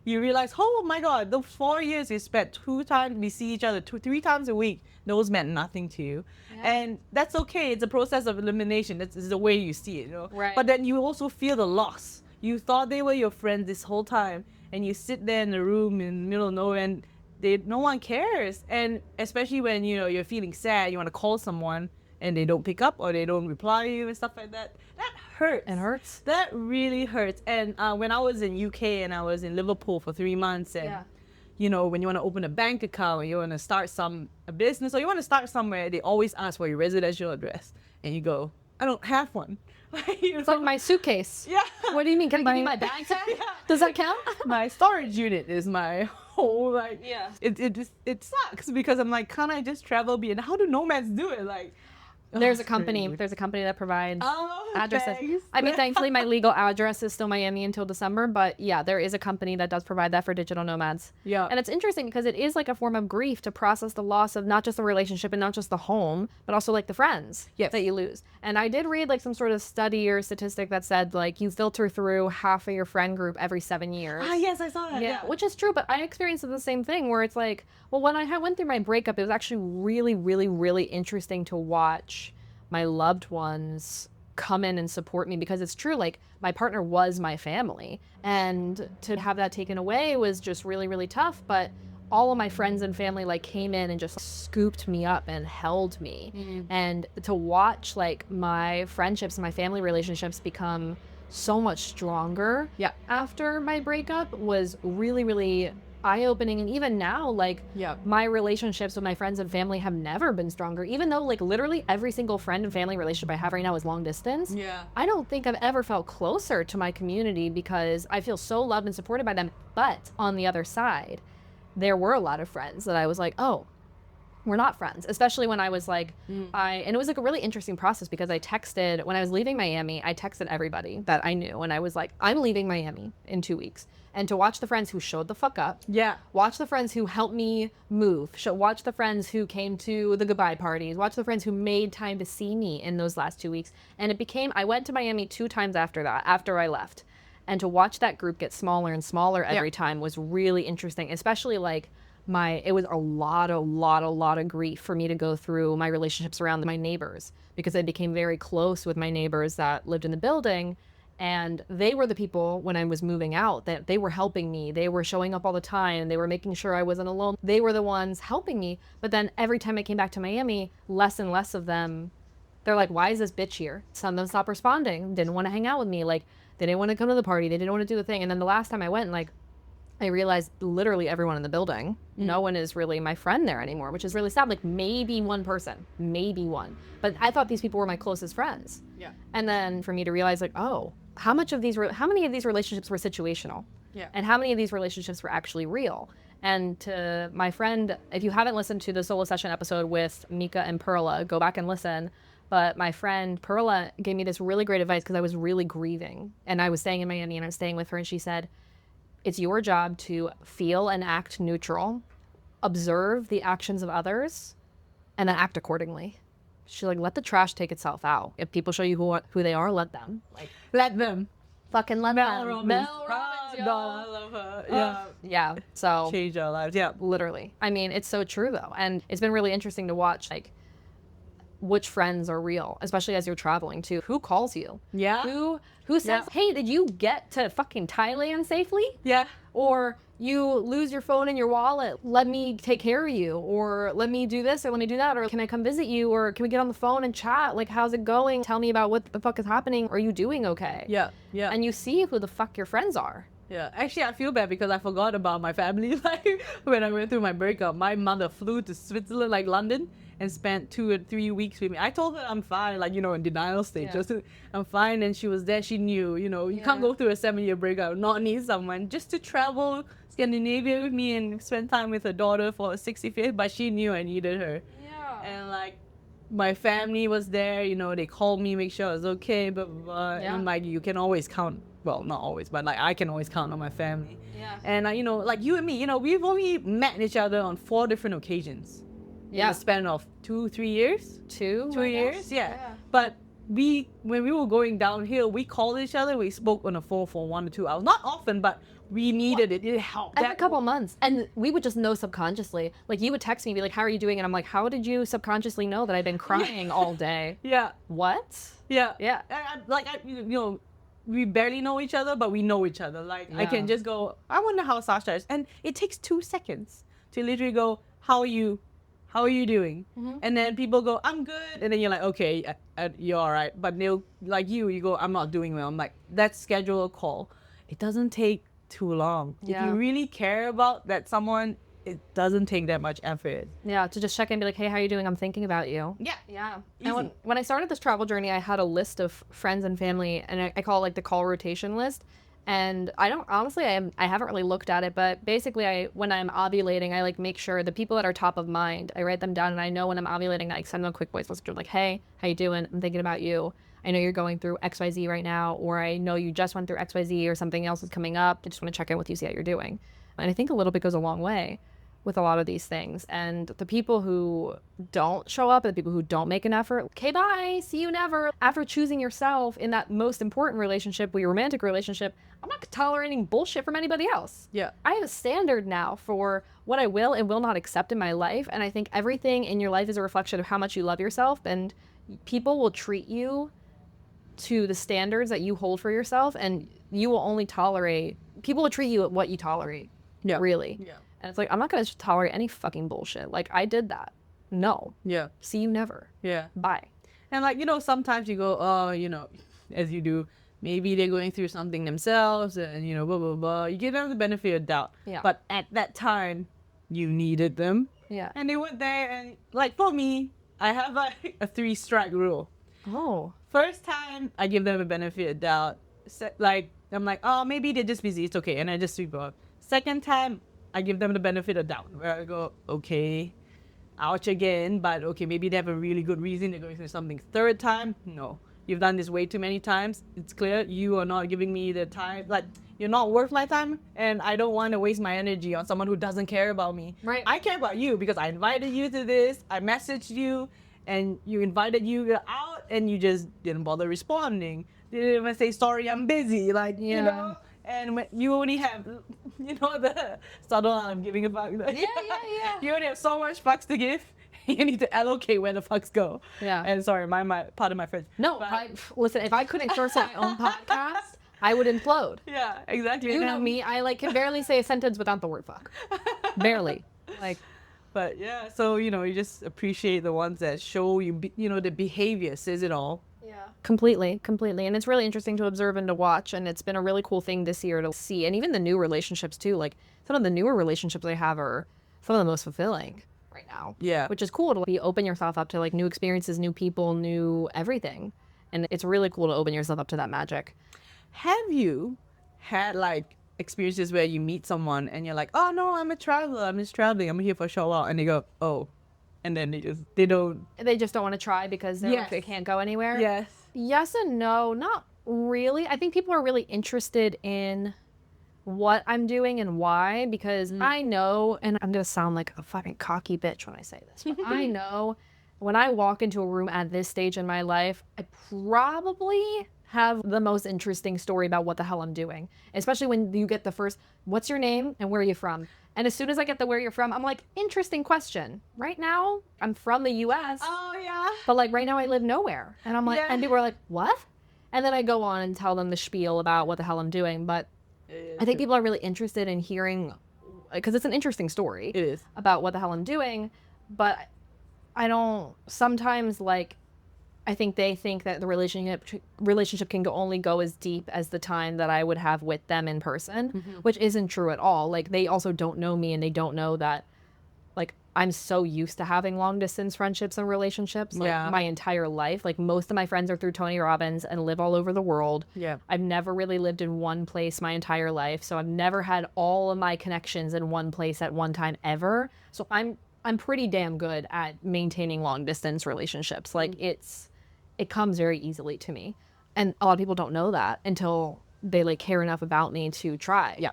S2: You realize, oh my God, those 4 years we spent 2 times, we see each other 3 times a week, those meant nothing to you.
S1: Yeah.
S2: And that's okay. It's a process of elimination. That's the way you see it, you know?
S1: Right.
S2: But then you also feel the loss. You thought they were your friends this whole time, and you sit there in a room in the middle of nowhere, and no one cares. And especially when, you know, you're feeling sad, you want to call someone, and they don't pick up or they don't reply to you and stuff like that. That hurts.
S1: It hurts.
S2: That really hurts. And when I was in UK and I was in Liverpool for 3 months, and you know, when you want to open a bank account, or you want to start a business, or you want to start somewhere, they always ask for your residential address, and you go, I don't have one.
S1: It's like my suitcase.
S2: Yeah.
S1: What do you mean? Can I give you my bag tag?
S2: Yeah.
S1: Does that count?
S2: My storage unit is my whole, like,
S1: Yeah.
S2: It sucks because I'm like, can't I just travel? And how do nomads do it? Like,
S1: There's a
S2: That's
S1: company.
S2: crazy.
S1: There's a company that provides addresses.
S2: Thanks.
S1: I mean, thankfully, my legal address is still Miami until December. But yeah, there is a company that does provide that for digital nomads.
S2: Yeah.
S1: And it's interesting because it is like a form of grief to process the loss of not just the relationship and not just the home, but also like the friends
S2: Yes.
S1: that you lose. And I did read like some sort of study or statistic that said like you filter through half of your friend group every 7 years.
S2: Yes, I saw that.
S1: Yeah, which is true, but I experienced the same thing where it's like, well, when I went through my breakup, it was actually really, really, really interesting to watch my loved ones come in and support me because it's true, like my partner was my family, and to have that taken away was just really, really tough. But all of my friends and family like came in and just scooped me up and held me. And to watch like my friendships and my family relationships become so much stronger
S2: Yeah.
S1: after my breakup was really, really eye-opening. And even now, like
S2: Yeah.
S1: my relationships with my friends and family have never been stronger, even though like literally every single friend and family relationship I have right now is long distance.
S2: Yeah.
S1: I don't think I've ever felt closer to my community because I feel so loved and supported by them. But on the other side, there were a lot of friends that I was like, oh, we're not friends, especially when I was like, and it was like a really interesting process because I texted, when I was leaving Miami, I texted everybody that I knew. And I was like, I'm leaving Miami in 2 weeks. And to watch the friends who showed the fuck up,
S2: Yeah.
S1: watch the friends who helped me move, watch the friends who came to the goodbye parties, watch the friends who made time to see me in those last 2 weeks. And it became, I went to Miami 2 times after that, after I left. And to watch that group get smaller and smaller every time was really interesting, especially like it was a lot of grief for me to go through my relationships around my neighbors, because I became very close with my neighbors that lived in the building. And they were the people when I was moving out that they were helping me. They were showing up all the time. They were making sure I wasn't alone. They were the ones helping me. But then every time I came back to Miami, less and less of them, they're like, why is this bitch here? Some of them stopped responding, didn't want to hang out with me. Like, they didn't want to come to the party. They didn't want to do the thing. And then the last time I went, like, I realized literally everyone in the building, no one is really my friend there anymore, which is really sad. Like maybe one person, maybe one. But I thought these people were my closest friends.
S2: Yeah.
S1: And then for me to realize like, oh, how many of these relationships were situational?
S2: Yeah.
S1: And how many of these relationships were actually real? And to my friend, if you haven't listened to the solo session episode with Mika and Perla, go back and listen. But my friend Perla gave me this really great advice because I was really grieving. And I was staying in Miami and I was staying with her, and she said, it's your job to feel and act neutral, observe the actions of others, and then act accordingly. She's like, let the trash take itself out. If people show you who they are, let them. Like,
S2: Let them.
S1: fucking let them.
S2: Robbins.
S1: Mel Robbins, yo.
S2: No, I love her. Yeah.
S1: Yeah, so
S2: Change our lives. Yeah.
S1: literally. I mean, it's so true though. And it's been really interesting to watch, like, which friends are real, especially as you're traveling too. Who calls you?
S2: Yeah.
S1: Who says,
S2: Yeah.
S1: hey, did you get to fucking Thailand safely?
S2: Yeah.
S1: Or you lose your phone and your wallet, let me take care of you, or let me do this, or let me do that, or can I come visit you, or can we get on the phone and chat? Like, how's it going? Tell me about what the fuck is happening. Are you doing okay?
S2: Yeah. Yeah.
S1: And you see who the fuck your friends are.
S2: Yeah, actually, I feel bad because I forgot about my family. Like, when I went through my breakup, my mother flew to Switzerland, like London, and spent 2 or 3 weeks with me. I told her I'm fine, like, in denial stage.
S1: Yeah.
S2: Just I'm fine, and she was there. She knew, you can't go through a 7-year breakup, not need someone just to travel Scandinavia with me and spend time with her daughter for her 65th. But she knew I needed her.
S1: Yeah.
S2: And like, my family was there. They called me, make sure I was okay. Blah blah blah.
S1: Yeah.
S2: And like, you can always count. Well, not always, but like I can always count on my family.
S1: Yeah.
S2: And like you and me, we've only met each other on 4 different occasions. In
S1: Yeah.
S2: the span of 2-3 years.
S1: 2
S2: 2 years, yeah. But when we were going downhill, we called each other. We spoke on the phone for 1 to 2 hours. Not often, but we needed it. It helped.
S1: Every couple months. And we would just know subconsciously. Like, you would text me and be like, how are you doing? And I'm like, how did you subconsciously know that I've been crying all day?
S2: Yeah,
S1: What?
S2: yeah,
S1: Yeah.
S2: We barely know each other, but we know each other. Like, I can
S1: Yeah.
S2: just go, I wonder how Sasha is. And it takes 2 seconds to literally go, how are you? How are you doing?
S1: Mm-hmm.
S2: And then people go, I'm good. And then you're like, okay, you're all right. But they'll, like you go, I'm not doing well. I'm like, let's schedule a call. It doesn't take too long.
S1: Yeah.
S2: If you really care about that someone, it doesn't take that much effort.
S1: Yeah, to just check in and be like, hey, how are you doing? I'm thinking about you.
S2: Yeah.
S1: Yeah.
S2: Easy.
S1: And when I started this travel journey, I had a list of friends and family, and I call it like the call rotation list. And I don't, honestly, I haven't really looked at it, but basically when I'm ovulating, I like make sure the people that are top of mind, I write them down, and I know when I'm ovulating, I send them a quick voice message like, hey, how you doing? I'm thinking about you. I know you're going through XYZ right now, or I know you just went through XYZ, or something else is coming up. I just want to check in with you, see how you're doing. And I think a little bit goes a long way with a lot of these things. And the people who don't show up, and the people who don't make an effort, okay, bye, see you never. After choosing yourself in that most important relationship, your romantic relationship, I'm not tolerating bullshit from anybody else.
S2: Yeah.
S1: I have a standard now for what I will and will not accept in my life. And I think everything in your life is a reflection of how much you love yourself. And people will treat you to the standards that you hold for yourself. And you will only tolerate, people will treat you at what you tolerate.
S2: Yeah.
S1: Really.
S2: Yeah.
S1: And it's like, I'm not going to tolerate any fucking bullshit. Like, I did that. No.
S2: Yeah.
S1: See you never.
S2: Yeah.
S1: Bye.
S2: And like, sometimes you go, oh, as you do, maybe they're going through something themselves and, blah, blah, blah. You give them the benefit of doubt.
S1: Yeah.
S2: But at that time, you needed them.
S1: Yeah.
S2: And they went there and, like, for me, I have like a 3-strike rule.
S1: Oh.
S2: First time, I give them a benefit of doubt. Like, I'm like, oh, maybe they're just busy. It's okay. And I just sweep off. Second time, I give them the benefit of doubt. Where I go, okay, ouch again. But okay, maybe they have a really good reason. They're going through something. Third time, no. You've done this way too many times. It's clear you are not giving me the time. Like, you're not worth my time. And I don't want to waste my energy on someone who doesn't care about me.
S1: Right.
S2: I care about you because I invited you to this. I messaged you. And you invited you out, and you just didn't bother responding. Didn't even say, sorry, I'm busy. Like,
S1: Yeah.
S2: And when you only have, the subtle I'm giving a fuck.
S1: Yeah.
S2: You only have so much fucks to give. You need to allocate where the fucks go.
S1: Yeah.
S2: And sorry, my part of my French.
S1: No, listen, if I couldn't curse on my own podcast, I would implode.
S2: Yeah, exactly.
S1: You know me, I can barely say a sentence without the word fuck. Barely. Like,
S2: but yeah, so, you just appreciate the ones that show you, the behavior says it all.
S1: yeah. Completely. And it's really interesting to observe and to watch. And it's been a really cool thing this year to see. And even the new relationships too. Like, some of the newer relationships I have are some of the most fulfilling right now.
S2: Yeah.
S1: Which is cool to be open yourself up to like new experiences, new people, new everything. And it's really cool to open yourself up to that magic.
S2: Have you had like experiences where you meet someone and you're like, oh no, I'm a traveler, I'm just traveling, I'm here for a short while, and they go, oh, and then they just don't
S1: want to try because
S2: Yes.
S1: they can't go anywhere?
S2: Yes.
S1: Yes and no, not really. I think people are really interested in what I'm doing and why, because I know, and I'm going to sound like a fucking cocky bitch when I say this, but I know when I walk into a room at this stage in my life, I probably have the most interesting story about what the hell I'm doing. Especially when you get the first, what's your name and where are you from? And as soon as I get the where you're from, I'm like, interesting question. Right now, I'm from the US.
S2: Oh yeah.
S1: But like right now I live nowhere. And I'm like,
S2: Yeah.
S1: and people are like, what? And then I go on and tell them the spiel about what the hell I'm doing. But I think people are really interested in hearing, because it's an interesting story.
S2: It is.
S1: About what the hell I'm doing. But I don't, sometimes like, I think they think that the relationship can only go as deep as the time that I would have with them in person, which isn't true at all. Like, they also don't know me, and they don't know that, like, I'm so used to having long distance friendships and relationships like, my entire life. Like, most of my friends are through Tony Robbins and live all over the world.
S2: Yeah.
S1: I've never really lived in one place my entire life, so I've never had all of my connections in one place at one time ever. So I'm pretty damn good at maintaining long distance relationships. Like, it comes very easily to me. And a lot of people don't know that until they like care enough about me to try.
S2: Yeah.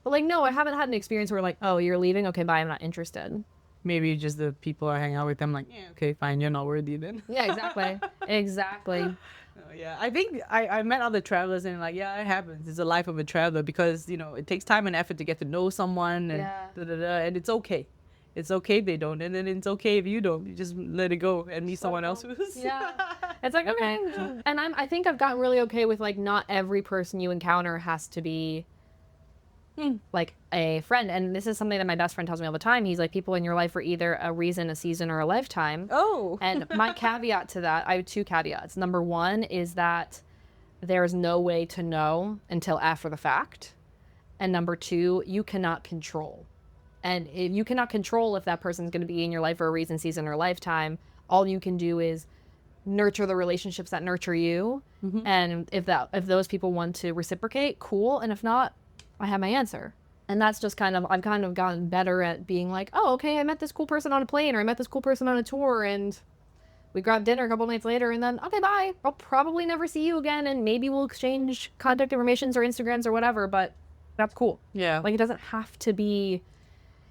S1: But like, no, I haven't had an experience where like, oh, you're leaving? Okay, bye, I'm not interested.
S2: Maybe just the people I hang out with, I'm like, yeah, okay, fine, you're not worthy then.
S1: Yeah, exactly. Exactly.
S2: Oh, yeah, I think I met other travelers and like, yeah, it happens. It's the life of a traveler because, it takes time and effort to get to know someone and and it's okay. It's okay if they don't, and then it's okay if you don't. You just let it go and meet someone else who's.
S1: Yeah. It's like, okay. And I think I've gotten really okay with like not every person you encounter has to be like a friend. And this is something that my best friend tells me all the time. He's like, people in your life are either a reason, a season, or a lifetime.
S2: Oh.
S1: And my caveat to that, I have 2 caveats. Number 1 is that there's no way to know until after the fact. And number 2, you cannot control. And if you cannot control if that person's going to be in your life for a reason, season, or lifetime, all you can do is nurture the relationships that nurture you. And if those people want to reciprocate, cool. And if not, I have my answer. And that's just I've kind of gotten better at being like, oh, okay, I met this cool person on a plane, or I met this cool person on a tour, and we grabbed dinner a couple nights later, and then, okay, bye. I'll probably never see you again, and maybe we'll exchange contact informations or Instagrams or whatever, but that's cool.
S2: Yeah.
S1: Like, it doesn't have to be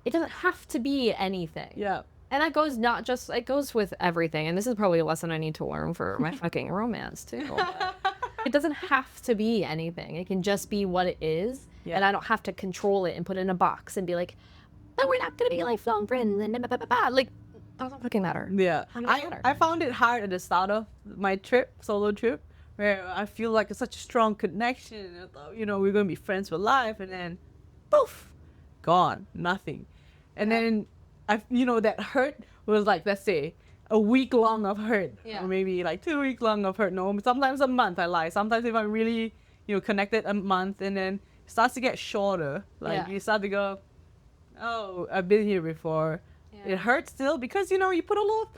S1: anything.
S2: Yeah.
S1: And that goes it goes with everything. And this is probably a lesson I need to learn for my fucking romance too. But it doesn't have to be anything. It can just be what it is.
S2: Yeah.
S1: And I don't have to control it and put it in a box and be like, no, we're not going to be lifelong friends. And blah, blah, blah, blah. Like, doesn't fucking matter.
S2: Yeah.
S1: Doesn't matter.
S2: I found it hard at the start of my solo trip, where I feel like it's such a strong connection. I thought, we're going to be friends for life. And then, poof, gone, nothing. And then, that hurt was like, let's say, a week long of hurt.
S1: Yeah.
S2: Or maybe like 2 weeks long of hurt. No, sometimes a month, I lie. Sometimes if I'm really, connected, a month, and then it starts to get shorter. Like, you start to go, oh, I've been here before.
S1: Yeah.
S2: It hurts still because, you put a lot of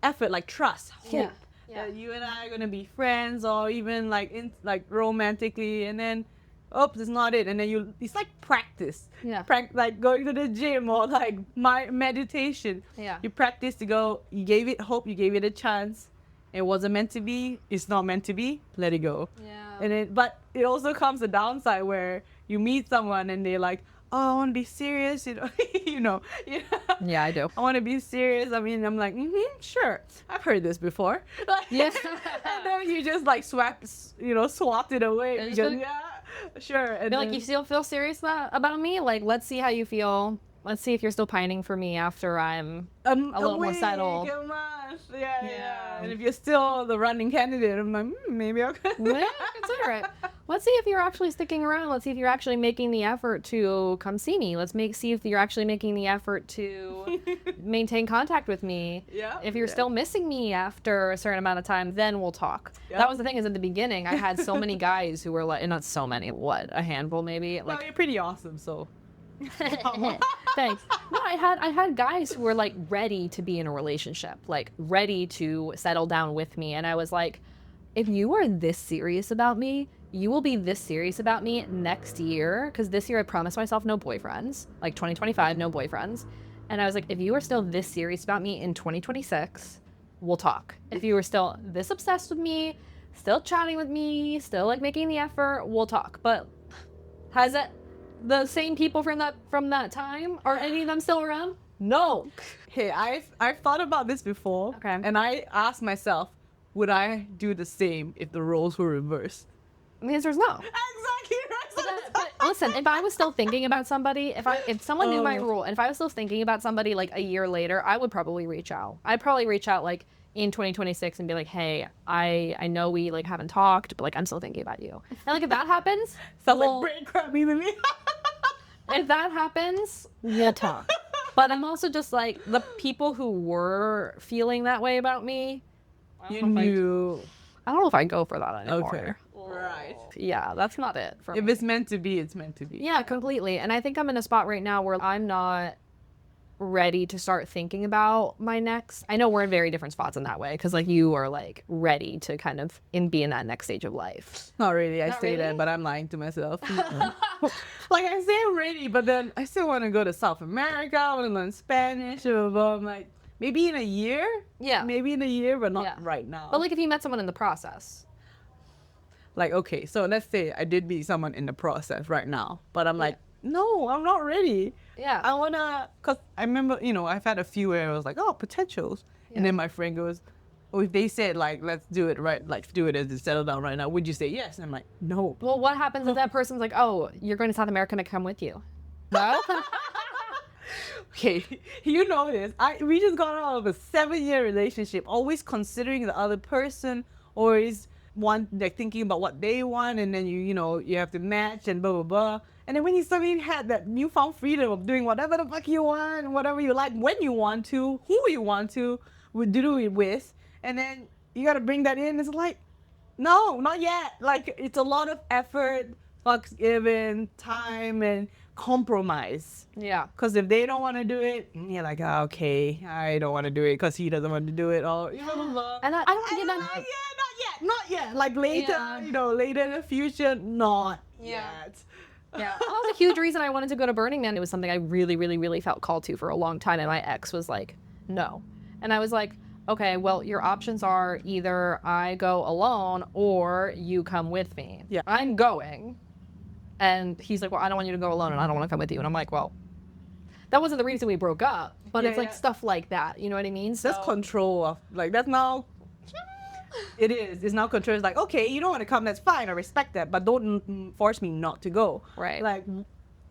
S2: effort, like trust, hope,
S1: Yeah.
S2: that you and I are going to be friends, or even like romantically, and then, oh, that's not it. And then it's like practice.
S1: Yeah.
S2: Like going to the gym, or like my meditation.
S1: Yeah.
S2: You practice to go, you gave it hope, you gave it a chance. It wasn't meant to be, it's not meant to be, let it go.
S1: Yeah.
S2: But it also comes a downside where you meet someone and they're like, oh, I want to be serious,
S1: Yeah, I do.
S2: I want to be serious. I mean, I'm like, sure, I've heard this before.
S1: Yeah.
S2: And then you just like swapped it away.
S1: And
S2: Because,
S1: just
S2: sure. And
S1: They're like, you still feel serious about me? Like, let's see how you feel. Let's see if you're still pining for me after I'm a little more settled.
S2: A month. Yeah. And if you're still the running candidate, I'm like, maybe I'll
S1: Yeah, consider it. Let's see if you're actually sticking around. Let's see if you're actually making the effort to come see me. See if you're actually making the effort to maintain contact with me.
S2: Yeah.
S1: If you're still missing me after a certain amount of time, then we'll talk.
S2: Yeah.
S1: That was the thing, is in the beginning, I had so many guys who were like, not so many, a handful maybe.
S2: Well, you're pretty awesome, so.
S1: Thanks. No, I had guys who were like ready to be in a relationship, like ready to settle down with me, and I was like, if you are this serious about me, you will be this serious about me next year, because this year I promised myself no boyfriends, like 2025, no boyfriends. And I was like, if you are still this serious about me in 2026, we'll talk. If you are still this obsessed with me, still chatting with me, still like making the effort, we'll talk. But has it the same people from that time? Are any of them still around? No.
S2: Hey, I've thought about this before.
S1: Okay.
S2: And I asked myself, would I do the same if the roles were reversed?
S1: The answer is no.
S2: Exactly right.
S1: But listen, if I was still thinking about somebody, if someone knew my rule, and if I was still thinking about somebody like a year later, I would probably reach out. I'd probably reach out like in 2026 and be like, hey, I know we like haven't talked, but like I'm still thinking about you. And like if that happens,
S2: Sounds
S1: well,
S2: like breadcrumb even me.
S1: if that happens, we'll talk. But I'm also just like, the people who were feeling that way about me,
S2: You knew.
S1: I don't know if I go for that anymore.
S2: Okay. Right.
S1: Yeah, that's not it for me.
S2: If it's meant to be, it's meant to be.
S1: Yeah, completely. And I think I'm in a spot right now where I'm not ready to start thinking about my next. I know we're in very different spots in that way, because like you are like ready to kind of be in that next stage of life.
S2: Not really. I
S1: Not
S2: say
S1: really?
S2: that, but I'm lying to myself. Like I say I'm ready, but then I still want to go to South America. I want to learn Spanish. Blah, blah, blah. I'm like, maybe in a year?
S1: Yeah.
S2: Maybe in a year, but not
S1: Yeah.
S2: right now.
S1: But like if you met someone in the process.
S2: Like, okay, so let's say I did meet someone in the process right now, but I'm like, no, I'm not ready.
S1: Yeah.
S2: I wanna, cause I remember, I've had a few where I was like, oh, potentials. And then my friend goes, oh, if they said like, let's do it right, like do it as a settle down right now, would you say yes? And I'm like, no.
S1: Well, what happens if that person's like, oh, you're going to South America, and I come with you? Well,
S2: Okay, you know this. We just got out of a 7-year relationship, always considering the other person, always thinking about what they want, and then you have to match and blah blah blah. And then when you suddenly had that newfound freedom of doing whatever the fuck you want, whatever you like, when you want to, who you want to, would do it with, and then you gotta bring that in. It's like, no, not yet. Like it's a lot of effort, fucks given, time, and compromise.
S1: Yeah.
S2: Because if they don't want to do it, you're like, "Ah, okay, I don't want to do it because he doesn't want to do it. Or, blah, blah, blah.
S1: And I don't
S2: And
S1: get
S2: I'm
S1: that.
S2: like, yeah, not yet. Like later,
S1: Yeah.
S2: later in the future, not
S1: Yeah.
S2: yet.
S1: Yeah. That was a huge reason I wanted to go to Burning Man. It was something I really, really, really felt called to for a long time. And my ex was like, no. And I was like, okay, well, your options are either I go alone or you come with me.
S2: Yeah.
S1: I'm going. And he's like, well, I don't want you to go alone and I don't want to come with you. And I'm like, well, that wasn't the reason we broke up. But
S2: Yeah,
S1: it's like
S2: yeah.
S1: stuff like that. You know what I mean? So
S2: That's control of, like, that's now, it is. It's now control. It's like, okay, you don't want to come, that's fine. I respect that. But don't force me not to go.
S1: Right.
S2: Like,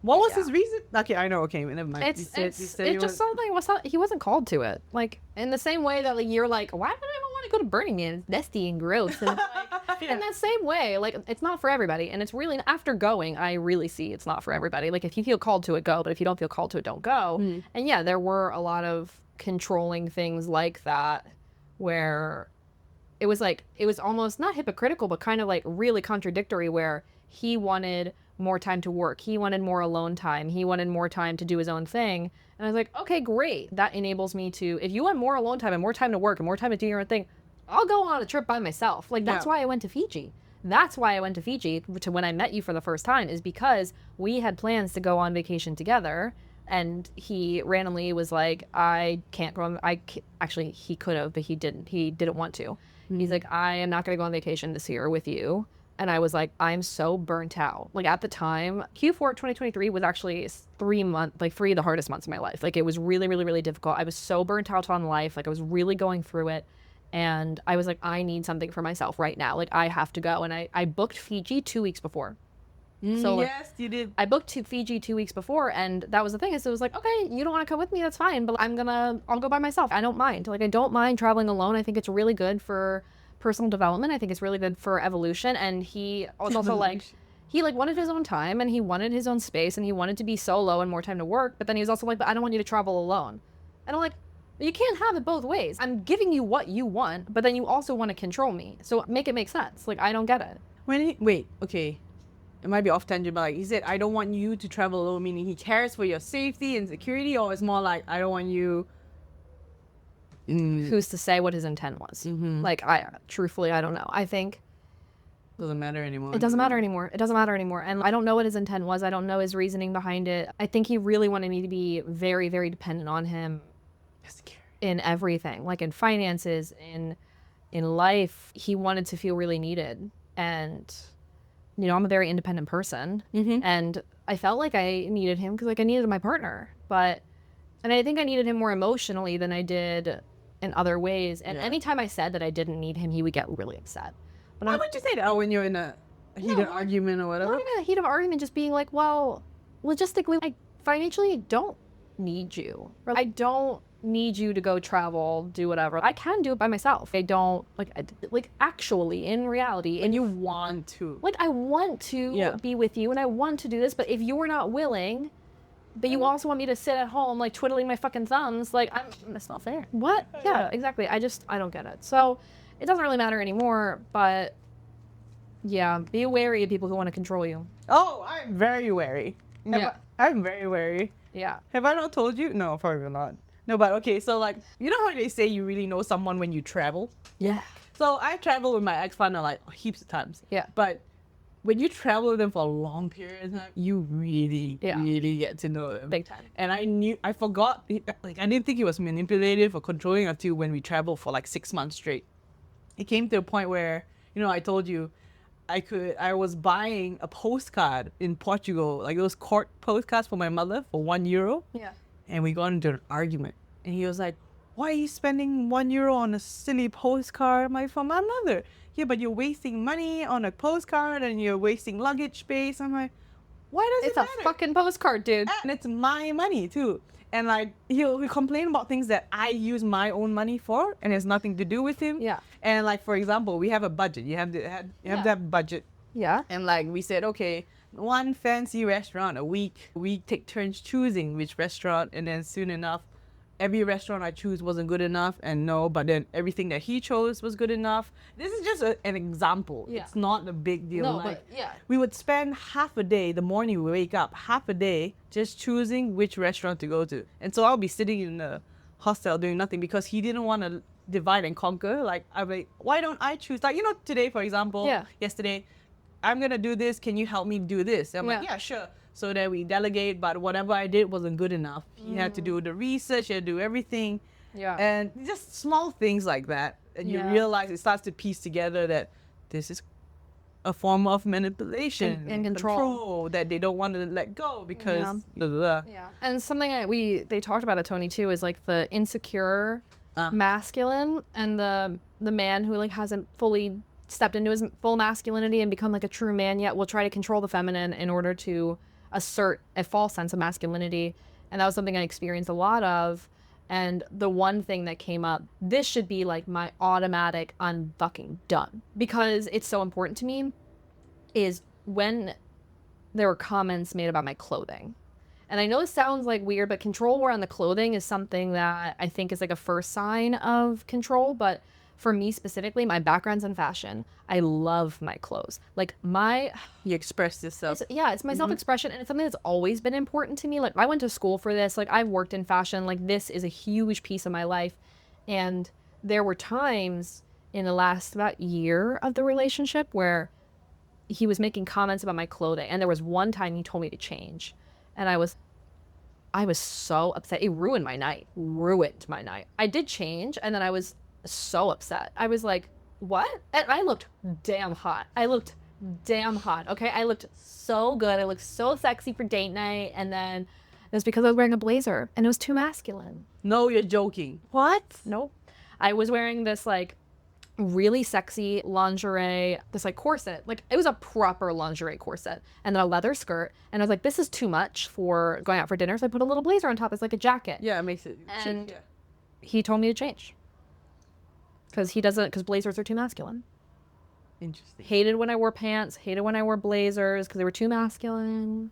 S2: what was
S1: Yeah.
S2: his reason? Okay, I know. Okay, never mind.
S1: It's
S2: You
S1: just
S2: was-
S1: something he wasn't called to it. Like in the same way that like you're like, why would I even want to go to Burning Man? It's nasty and gross. And like, in that same way, like it's not for everybody. And it's really after going, I really see it's not for everybody. Like if you feel called to it, go. But if you don't feel called to it, don't go. And yeah, there were a lot of controlling things like that where it was almost not hypocritical, but kind of like really contradictory where he wanted more time to work. He wanted more alone time. He wanted more time to do his own thing. And I was like, okay, great. That enables me to, if you want more alone time and more time to work and more time to do your own thing, I'll go on a trip by myself. Like, that's why I went to Fiji. That's why I went to Fiji to when I met you for the first time, is because we had plans to go on vacation together. And he randomly was like, I can't go on. Actually, he could have, but he didn't. He didn't want to. He's like, I am not going to go on vacation this year with you. And I was like, I'm so burnt out. Like at the time, Q4 2023 was actually 3 months, like 3 of the hardest months of my life. Like it was really, really, really difficult. I was so burnt out on life. Like I was really going through it. And I was like, I need something for myself right now. Like I have to go. And I booked Fiji 2 weeks before. So
S2: yes, you did.
S1: I booked to Fiji 2 weeks before, and that was the thing. So it was like, okay, you don't want to come with me, that's fine, but I'll go by myself. I don't mind. Like I don't mind traveling alone. I think it's really good for personal development. I think it's really good for evolution. And he was also like, he like wanted his own time and he wanted his own space and he wanted to be solo and more time to work. But then he was also like, but I don't want you to travel alone. And I'm like, you can't have it both ways. I'm giving you what you want, but then you also want to control me. So make it make sense. Like, I don't get it.
S2: Wait, okay. It might be off tangent, but like he said, I don't want you to travel alone, meaning he cares for your safety and security, or it's more like, I don't want you.
S1: Who's to say what his intent was? Like, truthfully, I don't know. I think
S2: Doesn't matter anymore.
S1: it doesn't matter anymore. It doesn't matter anymore. And I don't know what his intent was. I don't know his reasoning behind it. I think he really wanted me to be very, very dependent on him in everything, like in finances, in life. He wanted to feel really needed. And, you know, I'm a very independent person. And I felt like I needed him because, like, I needed my partner. And I think I needed him more emotionally than I did in other ways. And anytime I said that I didn't need him, he would get really upset. But
S2: Why would you say that? Oh, when you're in a heated argument or whatever?
S1: not even a heat of argument, just being like, well, logistically, I financially don't need you. Or I don't need you to go travel, do whatever. I can do it by myself. I don't, like actually, in reality.
S2: And you want to.
S1: Like, I want to be with you and I want to do this, but if you're not willing, but you also want me to sit at home, like, twiddling my fucking thumbs, like,
S2: That's not fair.
S1: what? Yeah, exactly. I don't get it. So it doesn't really matter anymore, but yeah, be wary of people who want to control you.
S2: Oh, I'm very wary. I'm very wary.
S1: Yeah.
S2: Have I not told you? No, probably not. No, but okay, so like, you know how they say you really know someone when you travel?
S1: Yeah.
S2: So I traveled with my ex-partner like heaps of times.
S1: Yeah.
S2: But when you travel with them for a long period of time, you really,
S1: Yeah.
S2: really get to know them.
S1: Big time.
S2: And I forgot, like, I didn't think he was manipulative or controlling until when we traveled for like 6 months straight. It came to a point where, you know, I told you, I was buying a postcard in Portugal, like those court postcards for my mother for €1.
S1: Yeah.
S2: And we got into an argument. And he was like, why are you spending €1 on a silly postcard? I'm like, for my mother. Yeah, but you're wasting money on a postcard and you're wasting luggage space. I'm like, why does
S1: It's
S2: it
S1: a
S2: matter?
S1: fucking postcard, dude.
S2: And it's my money too. And like, he'll complain about things that I use my own money for and has nothing to do with him.
S1: Yeah.
S2: And like, for example, we have a budget. You have to have budget.
S1: Yeah.
S2: And like we said, okay, one fancy restaurant a week. We take turns choosing which restaurant, and then soon enough, every restaurant I choose wasn't good enough, and no, but then everything that he chose was good enough. This is just an example.
S1: Yeah.
S2: It's not a big deal.
S1: No,
S2: like,
S1: but yeah.
S2: we would spend half a day, the morning we wake up, half a day just choosing which restaurant to go to. And so I'll be sitting in the hostel doing nothing because he didn't want to divide and conquer. Like, I'll be like, why don't I choose? Like, today, for example, yesterday, I'm going to do this. Can you help me do this? And I'm like, yeah, sure. So then we delegate, but whatever I did wasn't good enough. He had to do the research, he had to do everything.
S1: Yeah.
S2: And just small things like that. And you realize it starts to piece together that this is a form of manipulation
S1: and control
S2: that they don't want to let go because blah, blah, blah.
S1: Yeah. And something that they talked about at Tony too is like the insecure masculine and the man who like hasn't fully stepped into his full masculinity and become like a true man yet will try to control the feminine in order to assert a false sense of masculinity. And that was something I experienced a lot of. And the one thing that came up, this should be like my automatic I'm fucking done because it's so important to me, is when there were comments made about my clothing. And I know it sounds like weird, but control around the clothing is something that I think is like a first sign of control. But for me specifically, my background's in fashion. I love my clothes. Like
S2: you express yourself.
S1: It's my self-expression, and it's something that's always been important to me. Like I went to school for this. Like I've worked in fashion. Like this is a huge piece of my life. And there were times in the last about year of the relationship where he was making comments about my clothing, and there was one time he told me to change, and I was so upset. It ruined my night. I did change, and then I was so upset. I was like, what? And I looked damn hot. Okay, I looked so good. I looked so sexy for date night, and then it was because I was wearing a blazer and it was too masculine.
S2: No, you're joking.
S1: What? Nope. I was wearing this like really sexy lingerie, this like corset. Like it was a proper lingerie corset and then a leather skirt, and I was like, this is too much for going out for dinner, so I put a little blazer on top. It's like a jacket.
S2: Yeah, it makes it
S1: and he told me to change. Because blazers are too masculine.
S2: Interesting.
S1: Hated when I wore pants, hated when I wore blazers because they were too masculine.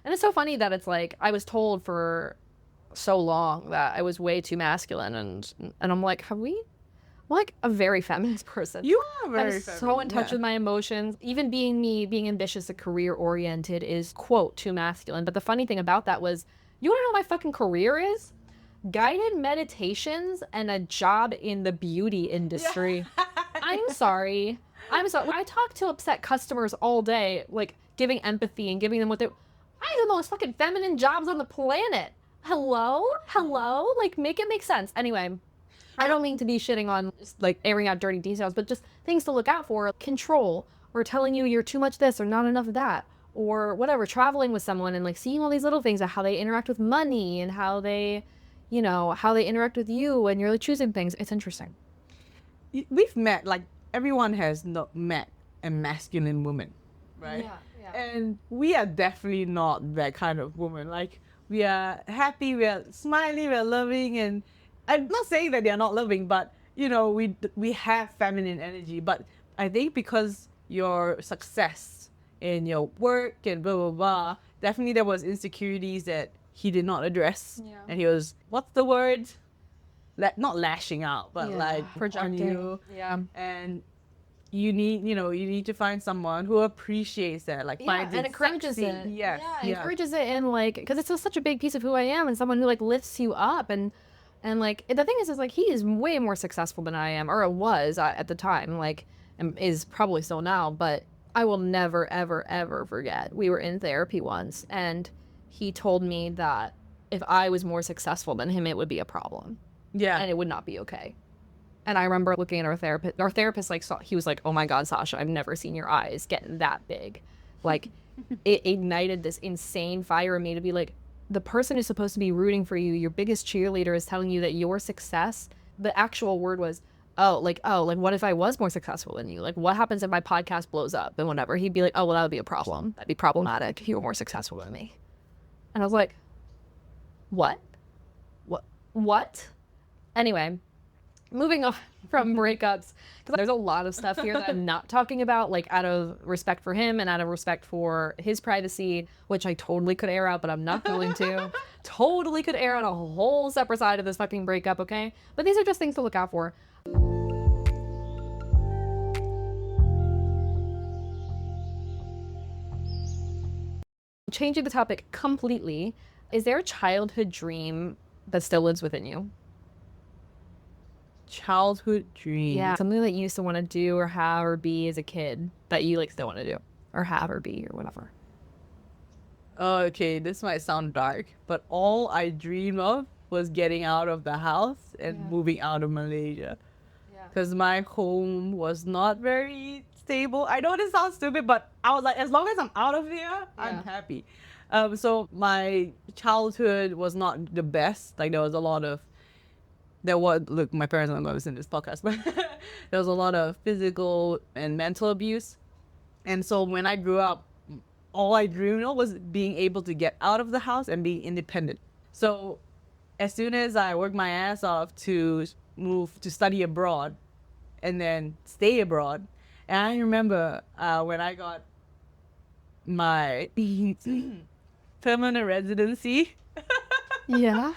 S1: And it's so funny that it's like, I was told for so long that I was way too masculine. And I'm like, I'm like a very feminist person.
S2: You are very
S1: I'm
S2: feminine.
S1: so in touch with my emotions. Even being me, being ambitious and career-oriented is, quote, too masculine. But the funny thing about that was, you want to know what my fucking career is? Guided meditations and a job in the beauty industry. I'm sorry. When I talk to upset customers all day, like giving empathy and giving them what they... I have the most fucking feminine jobs on the planet. Hello? Like, make it make sense. Anyway, I don't mean to be shitting on, like, airing out dirty details, but just things to look out for. Control, or telling you you're too much this or not enough of that. Or whatever, traveling with someone and, like, seeing all these little things of how they interact with money and how they... how they interact with you and you're like choosing things. It's interesting.
S2: We've met, like, everyone has not met a masculine woman, right?
S1: Yeah.
S2: And we are definitely not that kind of woman. Like, we are happy, we are smiling, we are loving, and I'm not saying that they are not loving, but, we have feminine energy. But I think because your success in your work and blah, blah, blah, definitely there was insecurities that he did not address.
S1: Yeah.
S2: And he was, what's the word? Not lashing out, but like
S1: projecting.
S2: You.
S1: Yeah.
S2: And you need to find someone who appreciates that, like finds
S1: and
S2: it
S1: encourages
S2: sexy.
S1: it.
S2: Yes.
S1: Encourages it, and like, because it's such a big piece of who I am, and someone who like lifts you up, and like the thing is like he is way more successful than I am, or was at the time, like, and is probably still now. But I will never ever ever forget. We were in therapy once, and he told me that if I was more successful than him, it would be a problem.
S2: Yeah.
S1: And it would not be okay. And I remember looking at our therapist. Our therapist, like, he was like, oh my God, Sasha, I've never seen your eyes getting that big. Like, it ignited this insane fire in me to be like, the person who's supposed to be rooting for you, your biggest cheerleader, is telling you that your success, the actual word was, what if I was more successful than you? Like, what happens if my podcast blows up and whatever? He'd be like, oh, well, that would be a problem. That'd be problematic if you were more successful than me. And I was like, what? Anyway, moving on from breakups, because there's a lot of stuff here that I'm not talking about, like, out of respect for him and out of respect for his privacy, which I totally could air out, but I'm not going to. totally could air on a whole separate side of this fucking breakup, okay? But these are just things to look out for. Changing the topic completely, is there a childhood dream that still lives within you?
S2: Childhood dream.
S1: Yeah, something that you used to want to do or have or be as a kid that you like still want to do or have or be or whatever.
S2: Okay, this might sound dark, but all I dreamed of was getting out of the house and moving out of Malaysia. Because my home was not very stable. I know this sounds stupid, but I was like, as long as I'm out of here, I'm happy. So my childhood was not the best. Like look, my parents aren't going to listen to this podcast, but there was a lot of physical and mental abuse. And so when I grew up, all I dreamed of was being able to get out of the house and being independent. So as soon as I worked my ass off to move to study abroad and then stay abroad, and I remember when I got my permanent residency. Permanent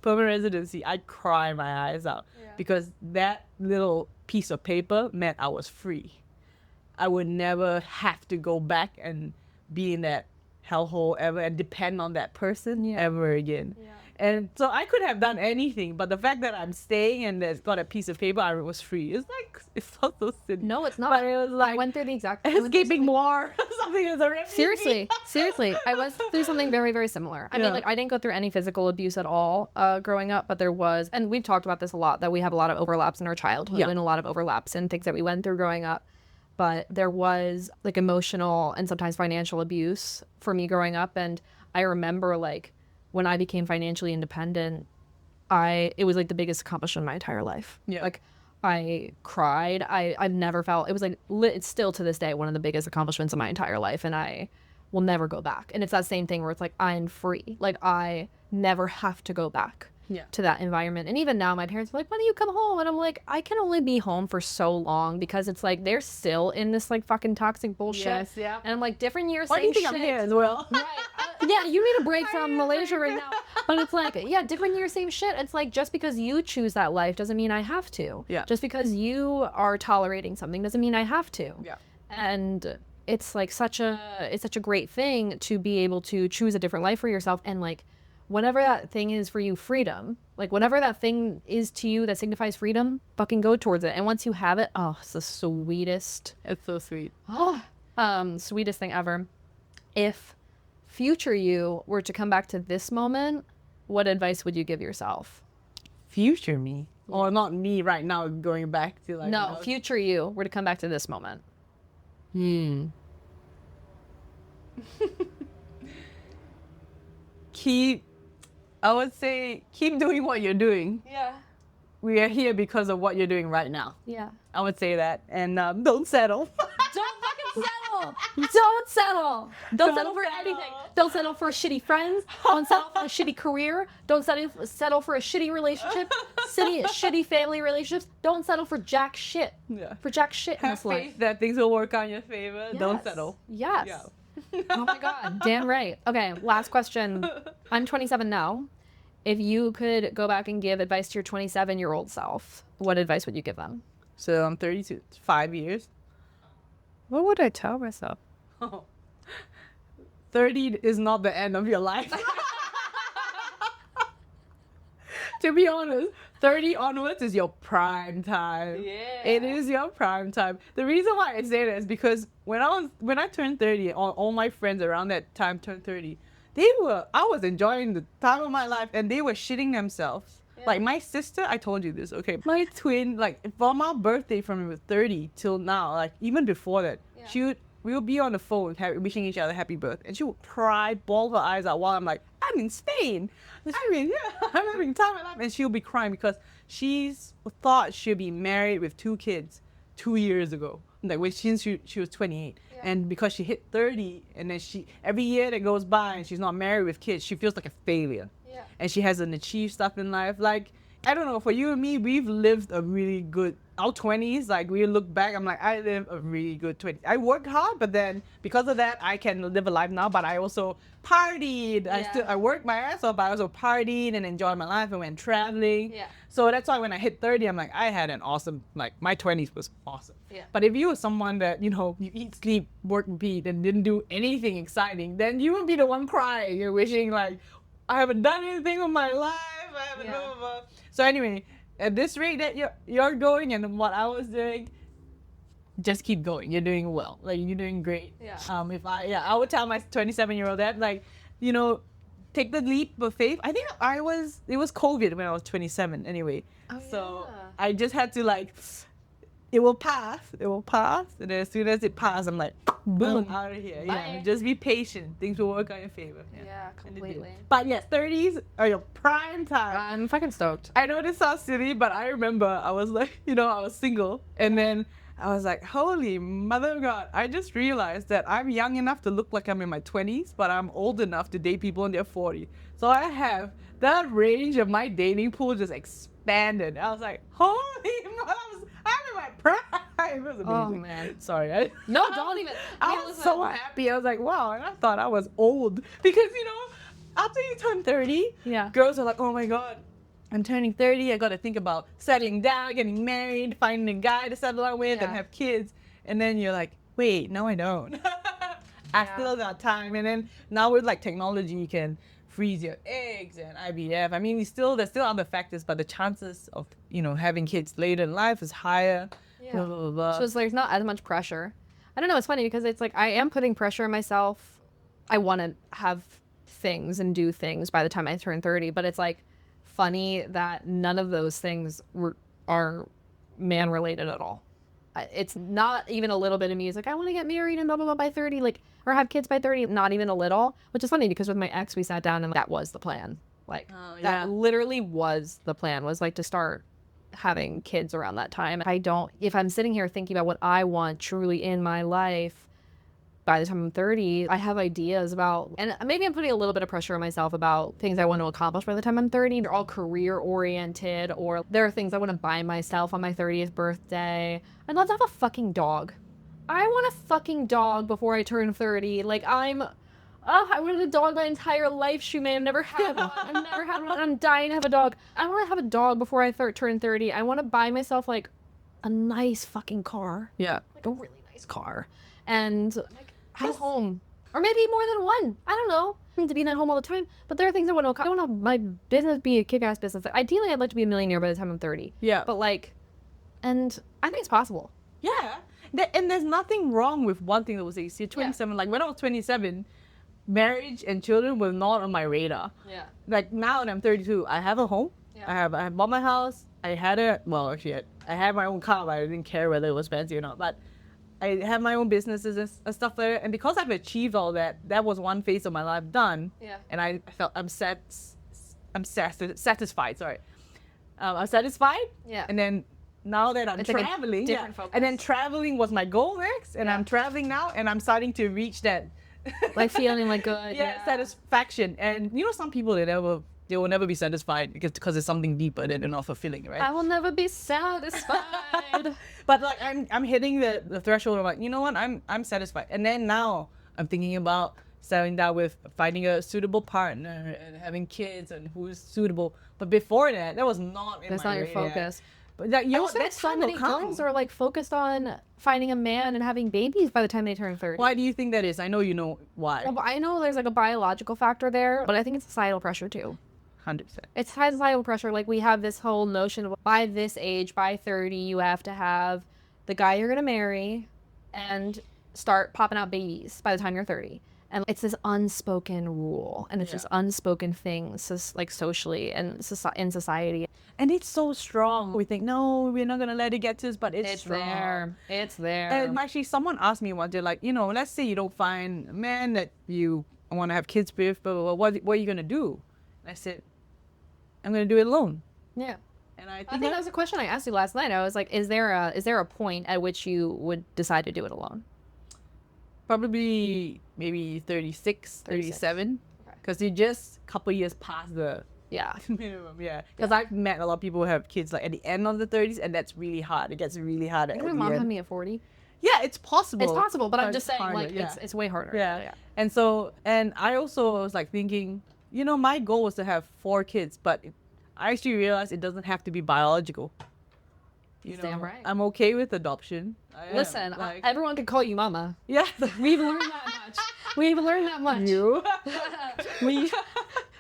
S2: residency, I'd cry my eyes out because that little piece of paper meant I was free. I would never have to go back and be in that hellhole ever and depend on that person ever again. And so I could have done anything, but the fact that I'm staying and there's got a piece of paper, I was free. It's like, it felt so silly.
S1: No, it's not.
S2: But it was like,
S1: I went through the exact
S2: escaping war. Something is a refugee.
S1: Seriously. I went through something very, very similar. I mean, like, I didn't go through any physical abuse at all growing up, but there was, and we've talked about this a lot, that we have a lot of overlaps in our childhood and a lot of overlaps in things that we went through growing up. But there was like emotional and sometimes financial abuse for me growing up. And I remember like when I became financially independent, it was like the biggest accomplishment of my entire life. Like I cried. I've never felt, it was like, it's still to this day one of the biggest accomplishments of my entire life. And I will never go back. And it's that same thing where it's like, I'm free. Like I never have to go back to that environment. And even now my parents are like, when do you come home? And I'm like, I can only be home for so long because it's like they're still in this like fucking toxic bullshit. And I'm like, different years,
S2: Why do you think
S1: shit.
S2: I'm here as well?
S1: Right. Yeah, you need a break from Malaysia right now. But it's like, different year, same shit. It's like, just because you choose that life doesn't mean I have to. Just because you are tolerating something doesn't mean I have to. And it's like such a great thing to be able to choose a different life for yourself. And like, whatever that thing is for you, freedom, like whatever that thing is to you that signifies freedom, fucking go towards it. And once you have it, oh, it's the sweetest.
S2: It's so sweet.
S1: Sweetest thing ever. If future you were to come back to this moment, what advice would you give yourself?
S2: Future me? Or not me right now going back to like...
S1: No, future you were to come back to this moment.
S2: I would say keep doing what you're doing. We are here because of what you're doing right now. I would say that. And don't settle.
S1: Don't fucking settle. Don't settle. Don't settle for anything. Don't settle for shitty friends. Don't settle for a shitty career. Don't settle for a shitty relationship. Shitty family relationships. Don't settle for jack shit. For jack shit in this life.
S2: Have faith that things will work out in your favor. Don't settle.
S1: Oh my God, damn right. Okay, last question. I'm 27 now. If you could go back and give advice to your 27-year-old self, what advice would you give them?
S2: So I'm 32, 5 years. What would I tell myself? 30 is not the end of your life. To be honest, 30 onwards is your prime time. It is your prime time. The reason why I say that is because when I turned 30, all my friends around that time turned 30. I was enjoying the time of my life and they were shitting themselves. Like my sister, I told you this, okay? My twin, like from our birthday from 30 till now, like even before that, we would be on the phone wishing each other happy birthday. And she would cry, bawl her eyes out while I'm like, I'm in Spain. I'm having time of my life. And she'll be crying because she thought she'd be married with 2 kids 2 years ago. Like since she was 28. And because she hit 30 and then every year that goes by and she's not married with kids, she feels like a failure. And she hasn't achieved stuff in life. Like, I don't know, for you and me, we've lived a really good, our 20s, like we look back, I'm like, I live a really good 20s. I worked hard, but then because of that, I can live a life now, but I also partied. I worked my ass off, but I also partied and enjoyed my life and went traveling.
S1: Yeah.
S2: So that's why when I hit 30, I'm like, I had an awesome, like my 20s was awesome.
S1: Yeah.
S2: But if you were someone that, you know, you eat, sleep, work, repeat, and didn't do anything exciting, then you would be the one crying. You're wishing like, I haven't done anything with my life. I haven't blah, blah, blah. So anyway, at this rate that you're going and what I was doing, just keep going. You're doing well. Like you're doing great.
S1: Yeah.
S2: I would tell my 27-year-old that, like, you know, take the leap of faith. I think it was COVID when I was 27 anyway.
S1: Oh,
S2: so
S1: yeah.
S2: I just had to like, it will pass. And then as soon as it passes, I'm like, boom, out of here.
S1: Bye.
S2: Yeah, just be patient. Things will work out in your favor.
S1: Yeah, completely.
S2: But yes, 30s are your prime time.
S1: I'm fucking stoked.
S2: I know this sounds silly, but I remember I was like, you know, I was single. And then I was like, holy mother of God. I just realized that I'm young enough to look like I'm in my 20s, but I'm old enough to date people in their 40s. So I have that range of my dating pool just expanded. I was like, holy mother, I'm in my prime. It was amazing.
S1: Oh, man.
S2: Sorry.
S1: No, don't even.
S2: I was so happy. I was like, wow. And I thought I was old because, you know, after you turn 30, girls are like, oh my God, I'm turning 30. I got to think about settling down, getting married, finding a guy to settle down with and have kids. And then you're like, wait, no, I don't. I still got time. And then now with like technology, you can freeze your eggs and IVF. I mean, there's still other factors, but the chances of, you know, having kids later in life is higher.
S1: Yeah.
S2: Blah, blah, blah.
S1: So it's like, there's not as much pressure. I don't know. It's funny because it's like I am putting pressure on myself. I want to have things and do things by the time I turn 30, but it's like funny that none of those things are man related at all. It's not even a little bit of me. It's like, I want to get married and blah, blah, blah by 30, like, or have kids by 30, not even a little, which is funny because with my ex, we sat down and that was the plan. Like, that literally was the plan, was like to start having kids around that time. If I'm sitting here thinking about what I want truly in my life, by the time I'm 30, I have ideas about, and maybe I'm putting a little bit of pressure on myself about things I want to accomplish by the time I'm 30. They're all career oriented, or there are things I want to buy myself on my 30th birthday. I'd love to have a fucking dog. I want a fucking dog before I turn 30. Like I wanted a dog my entire life, Shu-Mei. I've never had one. I'm dying to have a dog. I want to have a dog before I turn 30. I want to buy myself like a nice fucking car.
S2: Yeah.
S1: Like a really nice car. And like have a home. Or maybe more than one. I don't know. I need to be in that home all the time. But there are things I want to. I want my business be a kick-ass business. Ideally, I'd like to be a millionaire by the time I'm 30.
S2: Yeah.
S1: But like, and I think it's possible.
S2: Yeah. And there's nothing wrong with one thing that was you're 27. Like when I was 27, marriage and children were not on my radar.
S1: Yeah.
S2: Like now that I'm 32, I have a home. Yeah. I have bought my house. I had I had my own car, but I didn't care whether it was fancy or not. But I have my own businesses and stuff like that. And because I've achieved all that, that was one phase of my life done. Yeah. And I felt I'm satisfied. Sorry. I'm satisfied. Yeah. And then now that I'm traveling, and then traveling was my goal next, and I'm traveling now, and I'm starting to reach that,
S1: like feeling like good,
S2: satisfaction. And you know, some people they will never be satisfied because it's something deeper than not fulfilling, right?
S1: I will never be satisfied.
S2: But like I'm hitting the threshold of like, you know what, I'm satisfied. And then now I'm thinking about settling down with finding a suitable partner and having kids and who's suitable. But before that was not in
S1: That's
S2: my
S1: not your
S2: radar.
S1: focus.
S2: But that, you know,
S1: that's so many girls are like focused on finding a man and having babies by the time they turn 30.
S2: Why do you think that is? I know you know why.
S1: Well, I know there's like a biological factor there, but I think it's societal pressure too.
S2: 100%.
S1: It's societal pressure. Like we have this whole notion of by this age, by 30, you have to have the guy you're gonna marry and start popping out babies by the time you're 30. And it's this unspoken rule, and it's just unspoken things, like socially and in society.
S2: And it's so strong. We think, no, we're not gonna let it get to us, but it's strong.
S1: There. It's there.
S2: And actually, someone asked me one day, like, you know, let's say you don't find a man that you want to have kids with, but what are you gonna do? And I said, I'm gonna do it alone.
S1: Yeah.
S2: And I
S1: think that was a question I asked you last night. I was like, is there a point at which you would decide to do it alone?
S2: Probably maybe 36, 37. Because you're just a couple years past the
S1: Yeah.
S2: Minimum, yeah. Because I've met a lot of people who have kids like at the end of the 30s, and that's really hard. It gets really hard at
S1: I
S2: the
S1: think my mom
S2: end.
S1: had me at 40.
S2: Yeah, it's possible.
S1: It's possible, but I'm just saying,
S2: harder,
S1: like,
S2: yeah.
S1: it's way harder.
S2: Yeah. And so, and I also was like thinking, you know, my goal was to have 4 kids, but I actually realized it doesn't have to be biological. You know,
S1: Damn right.
S2: I'm okay with adoption. I am,
S1: Listen,
S2: like,
S1: everyone could call you mama.
S2: yeah.
S1: We've learned that much. We've learned that much.
S2: You?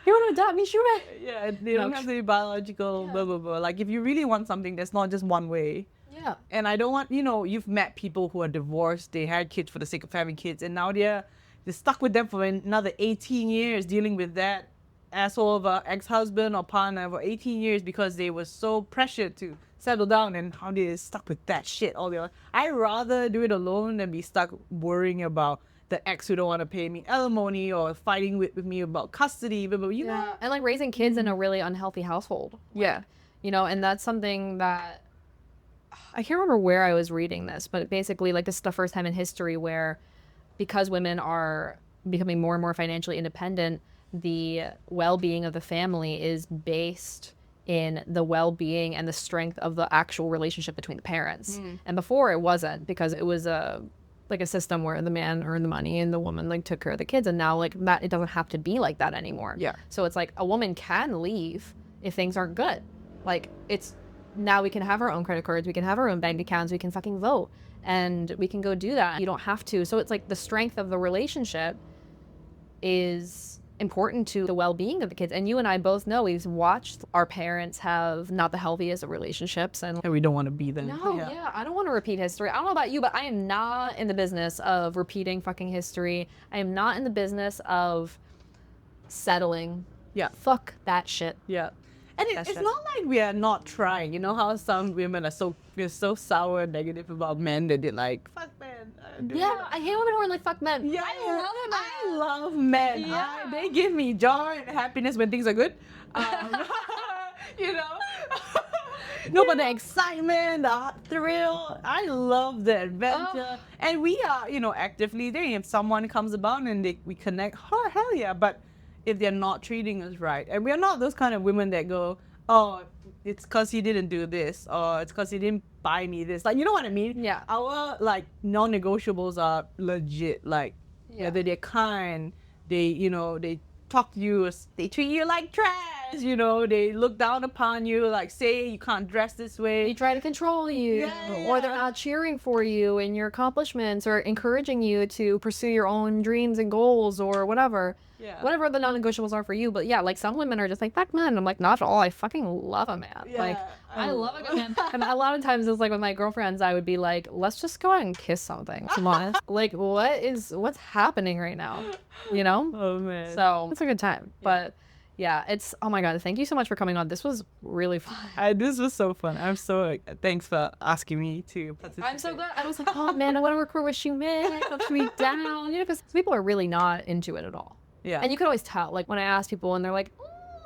S1: You want to adopt me, Shu-Mei?
S2: Yeah, they don't have to be biological, blah, blah, blah. Like, if you really want something, there's not just one way.
S1: Yeah.
S2: And I don't want, you know, you've met people who are divorced, they had kids for the sake of having kids, and now they're stuck with them for another 18 years dealing with that asshole of a ex-husband or partner for 18 years because they were so pressured to settle down, and how they're stuck with that shit all their life. I'd rather do it alone than be stuck worrying about the ex who don't want to pay me alimony or fighting with me about custody, but you know.
S1: And like raising kids in a really unhealthy household.
S2: Yeah.
S1: You know, and that's something that I can't remember where I was reading this, but basically, like, this is the first time in history where, because women are becoming more and more financially independent, the well-being of the family is based in the well-being and the strength of the actual relationship between the parents. And before it wasn't, because it was a system where the man earned the money and the woman like took care of the kids, and now like that, it doesn't have to be like that anymore.
S2: Yeah.
S1: So it's like a woman can leave if things aren't good. Like, it's now we can have our own credit cards, we can have our own bank accounts, we can fucking vote, and we can go do that. You don't have to. So it's like the strength of the relationship is important to the well-being of the kids. And you and I both know, we've watched our parents have not the healthiest of relationships, and
S2: we don't want to be them.
S1: no, I don't want to repeat history. I don't know about you, but I am not in the business of repeating fucking history. I am not in the business of settling.
S2: Yeah.
S1: Fuck that shit.
S2: Yeah. And it's
S1: shit.
S2: not like we are not trying. You know how some women are so sour and negative about men that they're like, fuck men.
S1: Yeah, I hate women who are like, fuck men.
S2: Yeah,
S1: I
S2: love men.
S1: Yeah.
S2: They give me joy and happiness when things are good. You know? No, but the excitement, the thrill, I love the adventure. And we are, you know, actively there. If someone comes about and we connect, oh, hell yeah. But if they're not treating us right, and we're not those kind of women that go, oh, it's because he didn't do this, or it's because he didn't buy me this. Like, you know what I mean?
S1: Yeah.
S2: Our, like, non-negotiables are legit. Like, whether they're kind, they, you know, they talk to you, they treat you like trash, you know, they look down upon you, like, say you can't dress this way.
S1: They try to control you, or they're not cheering for you in your accomplishments, or encouraging you to pursue your own dreams and goals, or whatever.
S2: Yeah.
S1: Whatever the non-negotiables are for you. But yeah, like, some women are just like, fuck men. I'm like, not at all. I fucking love a man.
S2: Yeah,
S1: like, I love a good man. And a lot of times it's like with my girlfriends, I would be like, let's just go out and kiss something. Come on. Like, what's happening right now? You know?
S2: Oh, man.
S1: So it's a good time. But yeah, it's, oh my God, thank you so much for coming on. This was really fun.
S2: This was so fun. I'm so, thanks for asking me to participate.
S1: I'm so glad. I was like, oh man, I want to record with Shu-Mei. Put me down. You know, because people are really not into it at all.
S2: Yeah.
S1: And you could always tell, like, when I ask people and they're like,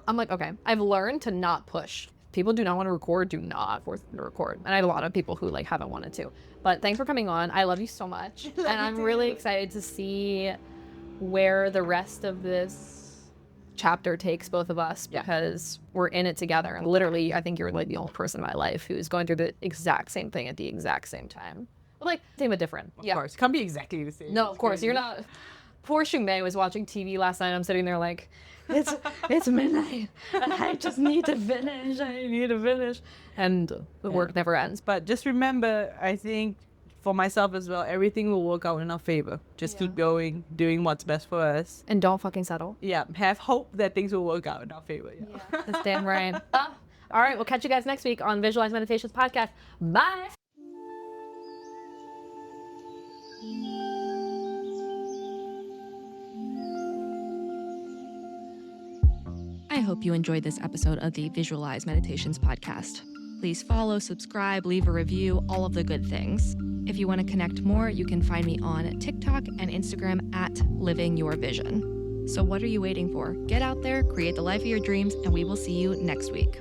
S1: I'm like, okay, I've learned to not push. People do not want to record, do not force them to record. And I have a lot of people who like haven't wanted to. But thanks for coming on. I love you so much. And I'm really excited to see where the rest of this chapter takes both of us, because we're in it together. And literally, I think you're like the only person in my life who's going through the exact same thing at the exact same time. But like, same but different.
S2: Of course. It can't be exactly the same.
S1: No, of course. You're not. Poor Shu-Mei was watching TV last night. I'm sitting there like, it's midnight. I just need to finish. And the work never ends.
S2: But just remember, I think for myself as well, everything will work out in our favor. Just keep going, doing what's best for us.
S1: And don't fucking settle.
S2: Yeah, have hope that things will work out in our favor. Yeah.
S1: That's damn right. All right, we'll catch you guys next week on Visualize Meditations Podcast. Bye.
S3: I hope you enjoyed this episode of the Visualize Meditations podcast. Please follow, subscribe, leave a review, all of the good things. If you want to connect more, you can find me on TikTok and Instagram at Living Your Vision. So what are you waiting for? Get out there, create the life of your dreams, and we will see you next week.